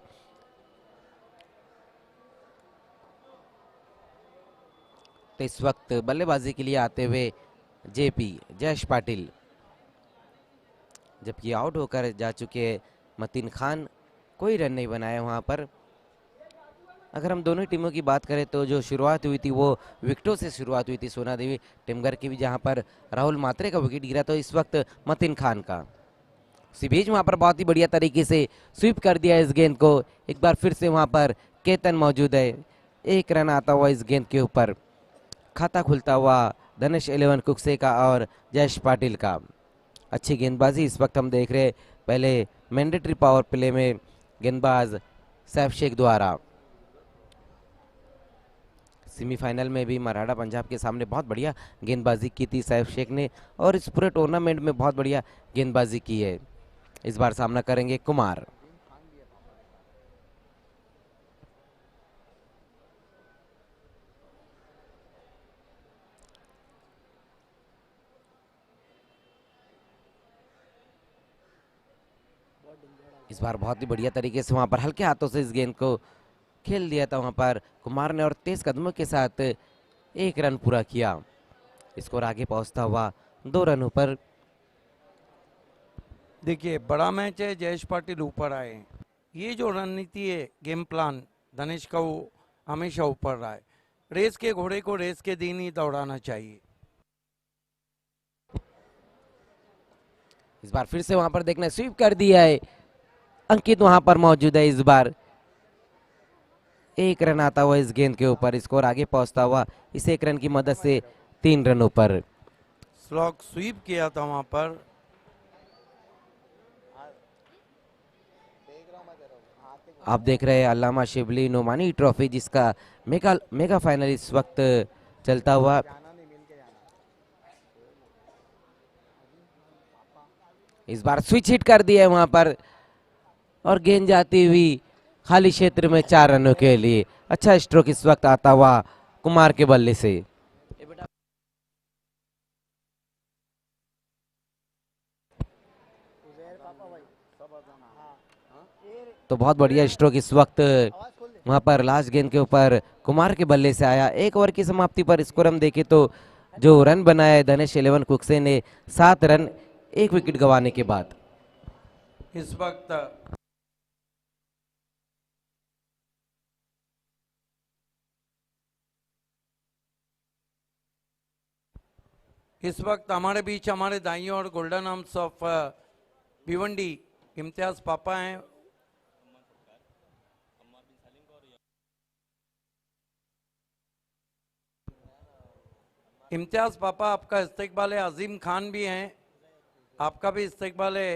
तो इस वक्त बल्लेबाजी के लिए आते हुए जेपी जयेश पाटिल, जबकि आउट होकर जा चुके मतीन खान, कोई रन नहीं बनाया वहां पर। अगर हम दोनों टीमों की बात करें तो जो शुरुआत हुई थी वो विकेटों से शुरुआत हुई थी सोना देवी टिमगर की भी, जहां पर राहुल मात्रे का विकेट गिरा तो इस वक्त मतीन खान का। उसी बीच वहां पर बहुत ही बढ़िया तरीके से स्वीप कर दिया इस गेंद को। एक बार फिर से वहां पर केतन मौजूद है, एक रन आता हुआ इस गेंद के ऊपर। खाता खुलता हुआ धनेश 11 कुकसे का और जयेश पाटिल का। अच्छी गेंदबाजी इस वक्त हम देख रहे हैं पहले मैंडेटरी पावर प्ले में गेंदबाज सैफ शेख द्वारा। सेमीफाइनल में भी मराठा पंजाब के सामने बहुत बढ़िया गेंदबाजी की थी सैफ शेख ने और इस पूरे टूर्नामेंट में बहुत बढ़िया गेंदबाजी की है। इस बार सामना करेंगे कुमार। इस बार बहुत ही बढ़िया तरीके से वहां पर हल्के हाथों से इस गेंद को खेल दिया था वहां पर कुमार ने और तेज कदमों के साथ एक रन पूरा किया। स्कोर आगे पहुंचता हुआ 2 रनों पर। देखिए बड़ा मैच है, जयेश पाटिल ऊपर आए। ये जो रणनीति है, गेम प्लान धनेश का, वो हमेशा ऊपर रहा है। रेस के घोड़े को रेस के दिन ही दौड़ाना चाहिए। इस बार फिर से वहां पर देखना स्वीप कर दिया है, अंकित वहां पर मौजूद है। इस बार एक रन आता हुआ इस गेंद के ऊपर। स्कोर आगे पहुंचता हुआ इस एक रन की मदद से 3 रनों पर। स्लॉग स्वीप किया था वहां पर। आप देख रहे हैं अल्लामा शिबली नोमानी ट्रॉफी, जिसका मेगा फाइनल इस वक्त चलता हुआ। इस बार स्विच हिट कर दिया है वहां पर और गेंद जाती हुई खाली क्षेत्र में 4 रनों के लिए। अच्छा स्ट्रोक इस वक्त आता हुआ कुमार के बल्ले से। तो बहुत बढ़िया स्ट्रोक इस वक्त वहां पर लास्ट गेंद के ऊपर कुमार के बल्ले से आया। 1 ओवर की समाप्ति पर स्कोर हम देखें तो जो रन बनाया है धनेश 11 कुकसे ने 7 रन 1 विकेट गंवाने के बाद। इस वक्त हमारे बीच हमारे दाई और golden arms of Bhiwandi Imtiaz पापा हैं। इम्तियाज पापा, आपका इस्तेकबाल है। अजीम खान भी हैं, आपका भी इस्तेकबाल है।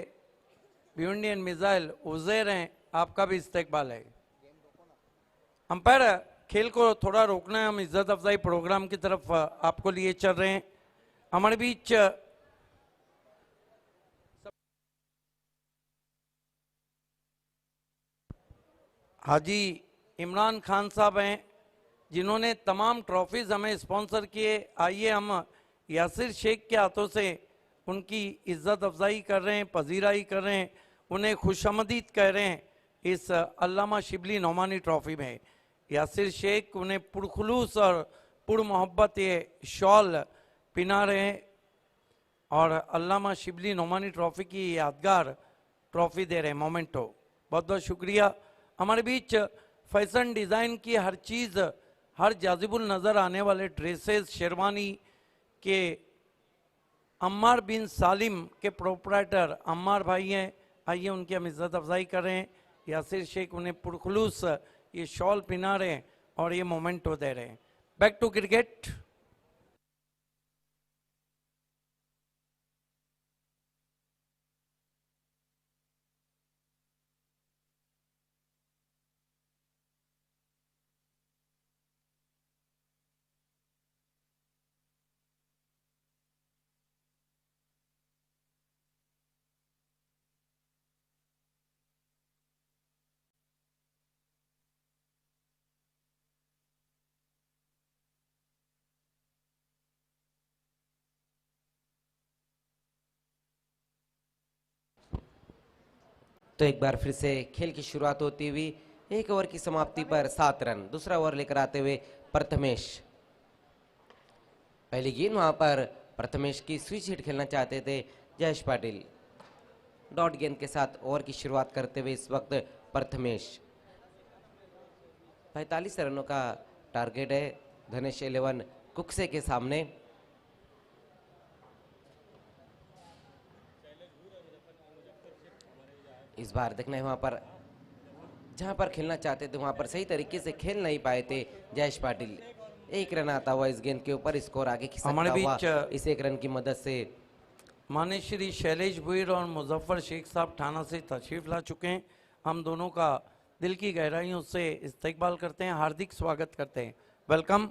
भिवंडी एंड मिसाइल उजैर हैं, आपका भी इस्तेकबाल है। अंपायर, खेल को थोड़ा रोकना है, हम इज्जत अफजाई प्रोग्राम की तरफ आपको लिए चल रहे हैं। हमारे बीच हाजी इमरान खान साहब हैं, जिन्होंने तमाम ट्रॉफीज हमें स्पॉन्सर किए। आइए हम यासिर शेख के हाथों से उनकी इज्जत अफजाई कर रहे हैं, पजीराई कर रहे हैं, उन्हें खुशामदीद कह रहे हैं। इस अल्लामा शिबली नोमानी ट्रॉफी में यासिर शेख उन्हें पुरखुलूस और पुर मोहब्बत ये शॉल पिना रहे हैं और अल्लामा शिबली नोमानी ट्रॉफी की यादगार ट्रॉफी दे रहे हैं मोमेंटो। बहुत बहुत शुक्रिया। हमारे बीच फैशन डिज़ाइन की हर चीज़, हर जाजिबुल नज़र आने वाले ड्रेसेस, शेरवानी के अम्मार बिन सालिम के प्रोपराइटर अम्मार भाई हैं। आइए उनकी हम इज़्ज़त अफजाई कर रहे हैं। यासिर शेख उन्हें पुरखुलूस ये शॉल पिना रहे हैं और ये मोमेंटो दे रहे हैं। Back to cricket. तो एक बार फिर से खेल की शुरुआत होती हुई एक ओवर की समाप्ति पर 7 रन। दूसरा ओवर लेकर आते हुए प्रथमेश। पहली गेंद वहां पर प्रथमेश की स्विच हिट खेलना चाहते थे जयेश पाटिल। डॉट गेंद के साथ ओवर की शुरुआत करते हुए इस वक्त प्रथमेश 45 रनों का टारगेट है धनेश 11 कुक्से के सामने। इस बार देखना है वहां पर जहां पर खेलना चाहते थे वहां पर सही तरीके से खेल नहीं पाए थे जयेश पाटिल। एक रन आता हुआ इस गेंद के ऊपर, स्कोर आगे खिसकता हमारे हुआ बीच इस एक रन की मदद से। माने श्री शैलेश भुईर और मुजफ्फर शेख साहब थाना से तशरीफ ला चुके हैं। हम दोनों का दिल की गहराइयों से इस्तकबाल करते हैं, हार्दिक स्वागत करते हैं। वेलकम।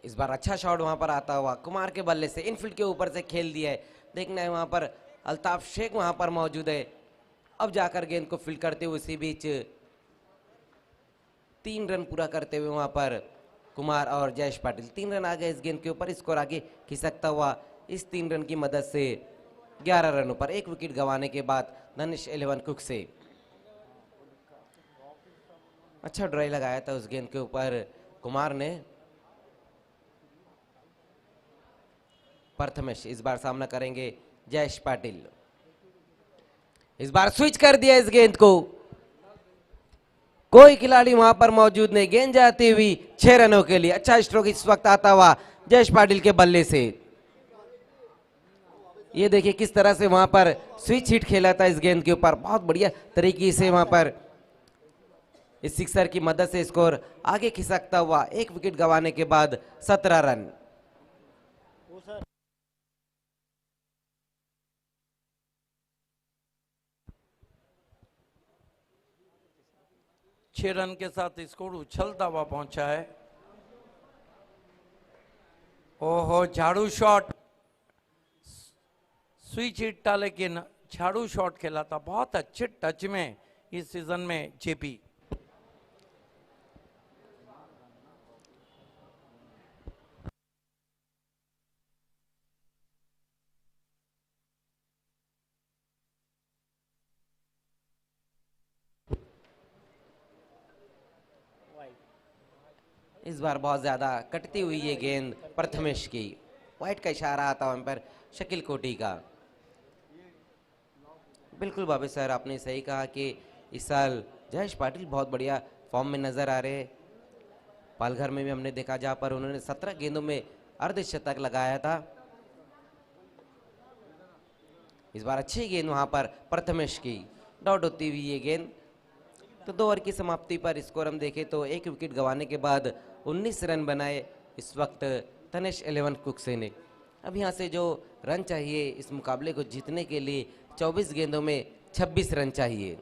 इस बार अच्छा शॉट वहां पर आता हुआ कुमार के बल्ले से इनफील्ड के ऊपर से खेल दिया है। देखना है वहां पर अल्ताफ शेख वहां पर मौजूद है। अब जाकर गेंद को फील्ड करते हुए उसी बीच 3 रन पूरा करते हुए वहां पर कुमार और जयेश पाटिल 3 रन आ गए इस गेंद के ऊपर। स्कोर आगे खिसकता हुआ इस 3 रन की मदद से 11 रनों पर 1 विकेट गंवाने के बाद धनेश 11 कुक्से। अच्छा ड्राइव लगाया था उस गेंद के ऊपर कुमार ने। प्रथमेश इस बार सामना करेंगे जयेश पाटिल। इस बार स्विच कर दिया इस गेंद को, कोई खिलाड़ी वहां पर मौजूद नहीं। गेंद जाती हुई 6 रनों के लिए। अच्छा स्ट्रोक इस वक्त आता हुआ जयेश पाटिल के बल्ले से। ये देखिए किस तरह से वहां पर स्विच हिट खेला था इस गेंद के ऊपर। बहुत बढ़िया तरीके से वहां पर इस सिक्सर की मदद से स्कोर आगे खिसकता हुआ 1 विकेट गंवाने के बाद 17 रन। 6 रन के साथ स्कोर उछलता हुआ पहुंचा है। ओहो, झाड़ू शॉट, स्विच हिट था लेकिन झाड़ू शॉट खेला था। बहुत अच्छे टच में इस सीजन में जेपी। इस बार बहुत ज्यादा कटती हुई ये गेंद प्रथमेश की। वाइट का इशारा आता वहां पर शकील कोटी का। बिल्कुल बाबे सर आपने सही कहा कि इस साल जयेश पाटिल बहुत बढ़िया फॉर्म में नजर आ रहे हैं। पालघर में भी हमने देखा जहां पर उन्होंने 17 गेंदों में अर्धशतक लगाया था। इस बार अच्छी गेंद वहां पर प्रथमेश की, डॉट होती हुई ये गेंद। तो 2 ओवर की समाप्ति पर स्कोर हम देखें तो 1 विकेट गंवाने के बाद 19 रन बनाए इस वक्त धनेश 11 कुक्से ने। अब यहाँ से जो रन चाहिए इस मुकाबले को जीतने के लिए 24 गेंदों में 26 रन चाहिए।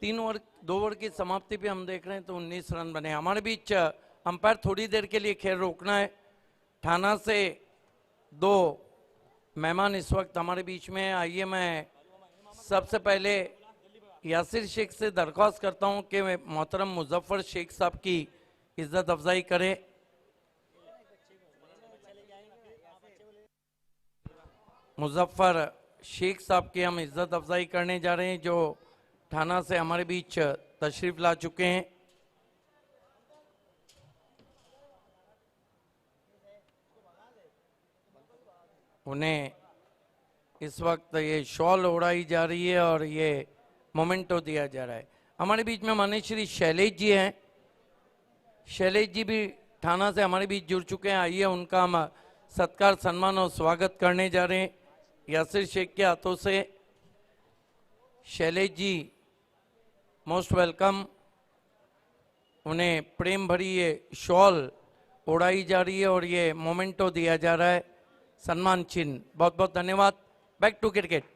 दो ओवर की समाप्ति पे हम देख रहे हैं तो 19 रन बने। हमारे बीच अंपायर थोड़ी देर के लिए खेल रोकना है। ठाना से दो मेहमान इस वक्त हमारे बीच में हैं। आइए मैं सबसे पहले यासिर शेख से दरख्वास्त करता हूं कि मोहतरम मुजफ्फर शेख साहब की इज्जत अफजाई करें। मुजफ्फर शेख साहब की हम इज्जत अफजाई करने जा रहे हैं जो ठाना से हमारे बीच तशरीफ ला चुके हैं। उन्हें इस वक्त ये शॉल उड़ाई जा रही है और ये मोमेंटो दिया जा रहा है। हमारे बीच में माननीय श्री शैलेश जी हैं। शैलेश जी भी ठाना से हमारे बीच जुड़ चुके हैं। आइए उनका हम सत्कार, सम्मान और स्वागत करने जा रहे हैं यासिर शेख के हाथों से। Shailesh ji most welcome. उन्हें प्रेम भरी ये शॉल उड़ाई जा रही है और ये मोमेंटो दिया जा रहा है, सम्मान चिन्ह। बहुत बहुत धन्यवाद। Back to cricket.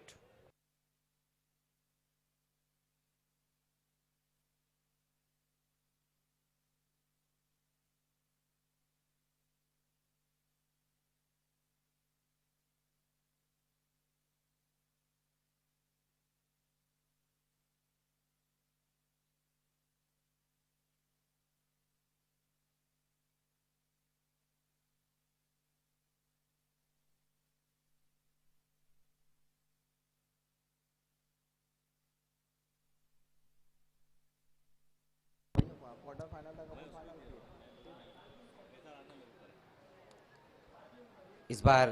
इस बार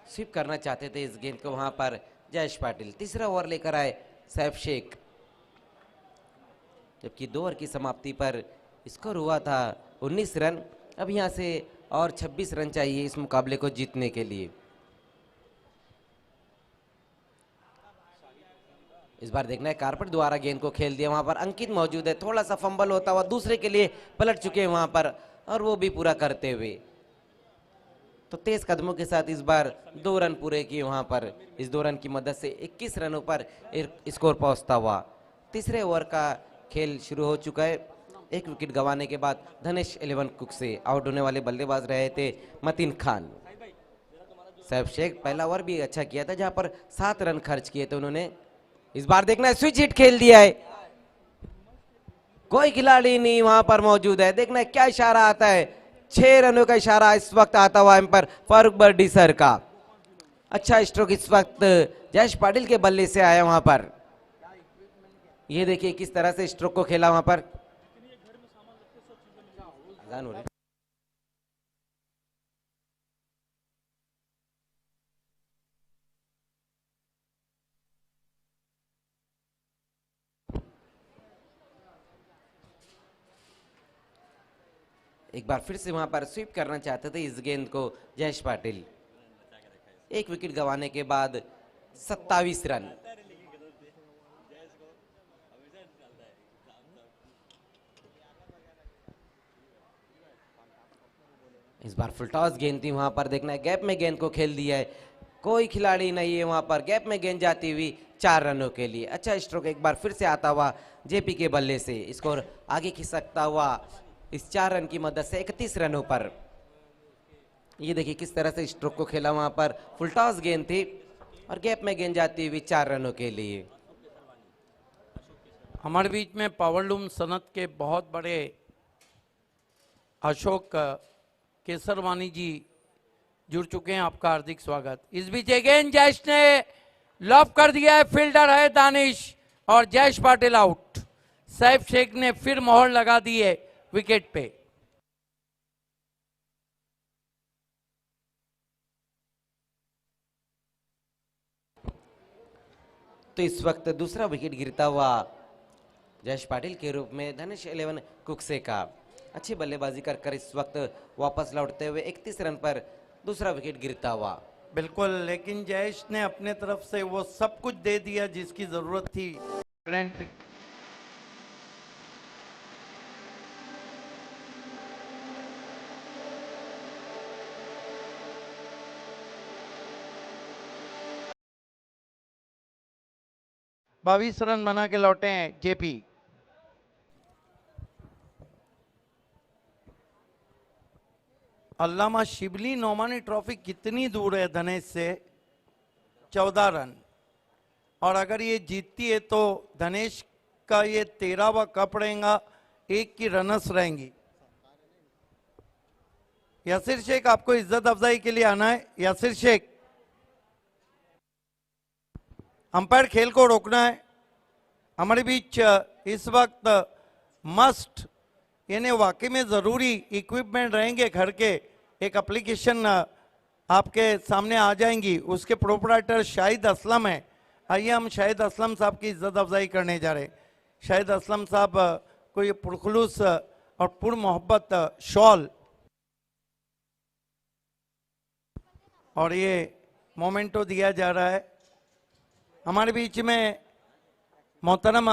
स्वीप करना चाहते थे इस गेंद को, वहां पर जयेश पाटिल तीसरा ओवर लेकर आए सैफ शेख, जबकि 2 ओवर की समाप्ति पर स्कोर हुआ था 19 रन। अब यहां से और 26 रन चाहिए इस मुकाबले को जीतने के लिए। इस बार देखना है कारपेट द्वारा गेंद को खेल दिया, वहां पर अंकित मौजूद है, थोड़ा सा फंबल होता हुआ दूसरे के लिए पलट चुके हैं वहां पर, और वो भी पूरा करते हुए। तो तेज कदमों के साथ इस बार 2 रन पूरे किए वहां पर। इस 2 रन की मदद से 21 रनों पर स्कोर पहुंचता हुआ तीसरे ओवर का खेल शुरू हो चुका है। 1 विकेट गंवाने के बाद धनेश 11 कुक से आउट होने वाले बल्लेबाज रहे थे मतीन खान। सैफ शेख पहला ओवर भी अच्छा किया था जहां पर 7 रन खर्च किए थे उन्होंने। इस बार देखना है स्विच हिट खेल दिया है, कोई खिलाड़ी नहीं वहां पर मौजूद है। देखना है क्या इशारा आता है, 6 रनों का इशारा इस वक्त आता हुआ एम्पायर फारूक बर्डी सर का। अच्छा स्ट्रोक इस वक्त जयेश पाटिल के बल्ले से आया वहां पर। ये देखिए किस तरह से स्ट्रोक को खेला वहां पर। एक बार फिर से वहां पर स्वीप करना चाहते थे इस गेंद को जयेश पाटिल। 1 विकेट गंवाने के बाद 27 रन। इस बार फुल टॉस गेंद थी, वहां पर देखना है गैप में गेंद को खेल दिया है, कोई खिलाड़ी नहीं है वहां पर, गैप में गेंद जाती हुई 4 रनों के लिए। अच्छा स्ट्रोक एक बार फिर से आता हुआ जेपी के बल्ले से, स्कोर आगे खिसकता हुआ इस 4 रन की मदद से 31 रनों पर। ये देखिए किस तरह से स्ट्रोक को खेला वहां पर, फुल टॉस गेंद थी और गैप में गेंद जाती हुई 4 रनों के लिए। हमारे बीच में पावरलूम सनत के बहुत बड़े अशोक केसरवानी जी जुड़ चुके हैं, आपका हार्दिक स्वागत। इस बीच अगेन जयेश ने लॉब कर दिया है, फील्डर है दानिश और जयेश पाटिल आउट। सैफ शेख ने फिर मोहर लगा दी है विकेट पे। तो इस वक्त दूसरा विकेट गिरता हुआ जयेश पाटिल के रूप में धनेश 11 कुकसे का। अच्छी बल्लेबाजी कर इस वक्त वापस लौटते हुए 31 रन पर दूसरा विकेट गिरता हुआ। बिल्कुल, लेकिन जयेश ने अपने तरफ से वो सब कुछ दे दिया जिसकी जरूरत थी। बाईस रन बना के लौटे हैं जेपी। अल्लामा शिबली नोमानी ट्रॉफी कितनी दूर है धनेश से? 14 रन। और अगर ये जीतती है तो धनेश का ये 13वां कप रहेगा, 1 की रनर्स रहेंगी। यासिर शेख, आपको इज्जत अफजाई के लिए आना है। यासिर शेख, अंपायर खेल को रोकना है। हमारे बीच इस वक्त मस्ट यानी वाकई में ज़रूरी इक्विपमेंट रहेंगे घर के, एक एप्लीकेशन आपके सामने आ जाएंगी। उसके प्रोपराइटर शाहिद असलम है। आइए हम शाहिद असलम साहब की इज्जत अफजाई करने जा रहे हैं। शाहिद असलम साहब को ये पुरखुलूस और पुर मोहब्बत शॉल और ये मोमेंटो दिया जा रहा है। हमारे बीच में मोहतरम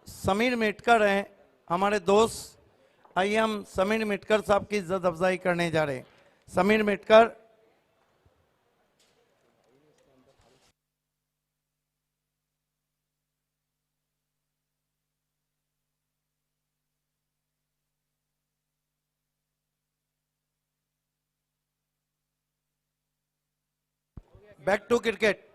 समीर मिटकर हैं, हमारे दोस्त। आइए हम समीर मिटकर साहब की इज्जत अफजाई करने जा रहे हैं। Sameer Mitkar, back to cricket.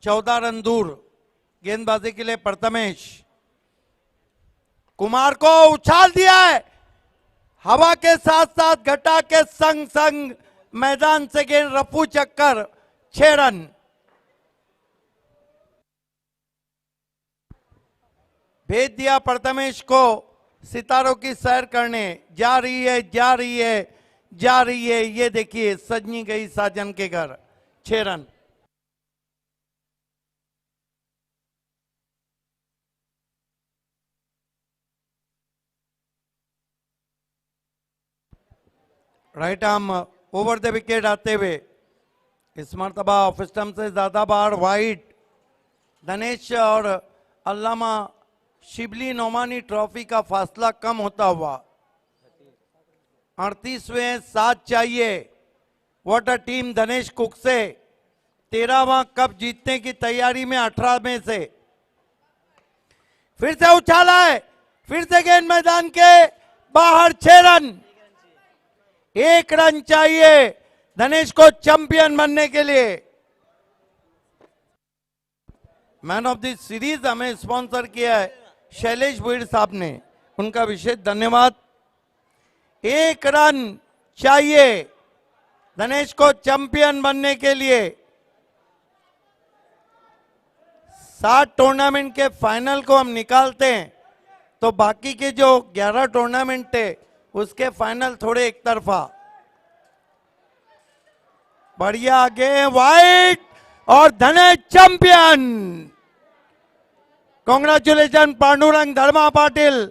चौदह रन दूर। गेंदबाजी के लिए प्रथमेश कुमार को उछाल दिया है। हवा के साथ साथ घटा के संग संग मैदान से गेंद रफू चक्कर, 6 रन। भेज दिया प्रथमेश को सितारों की सैर करने। जा रही है, जा रही है, जा रही है। ये देखिए सजनी गई साजन के घर, 6 run. Right arm over the wicket आते हुए इस मरतबा ऑफ स्टंप से ज्यादा बार वाइड। धनेश और अल्लामा शिबली नोमानी ट्रॉफी का फासला कम होता हुआ 38वें 7 चाहिए। व्हाट अ टीम धनेश कुक से 13वां कप जीतने की तैयारी में 18 में से फिर से उछाला है, फिर से गेंद मैदान के बाहर, 6 रन। 1 रन चाहिए धनेश को चैंपियन बनने के लिए। मैन ऑफ द सीरीज हमें स्पॉन्सर किया है शैलेश भुईर साहब ने, उनका विशेष धन्यवाद। 1 रन चाहिए धनेश को चैंपियन बनने के लिए। 7 टूर्नामेंट के फाइनल को हम निकालते हैं तो बाकी के जो 11 टूर्नामेंट थे उसके फाइनल थोड़े एक तरफा। बढ़िया आगे वाइड और Dhanesh champion. Congratulation Pandurang Dharma Patil,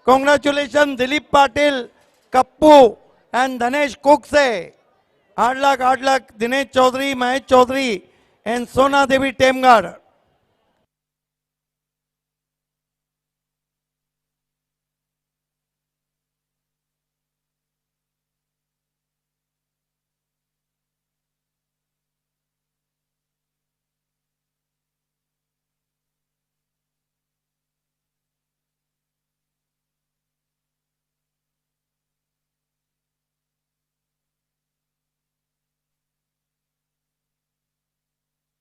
congratulation Dilip Patil, Kappu and Dhanesh Kuk से। 8 लाख दिनेश चौधरी, महेश चौधरी एंड सोना देवी टेमगढ़।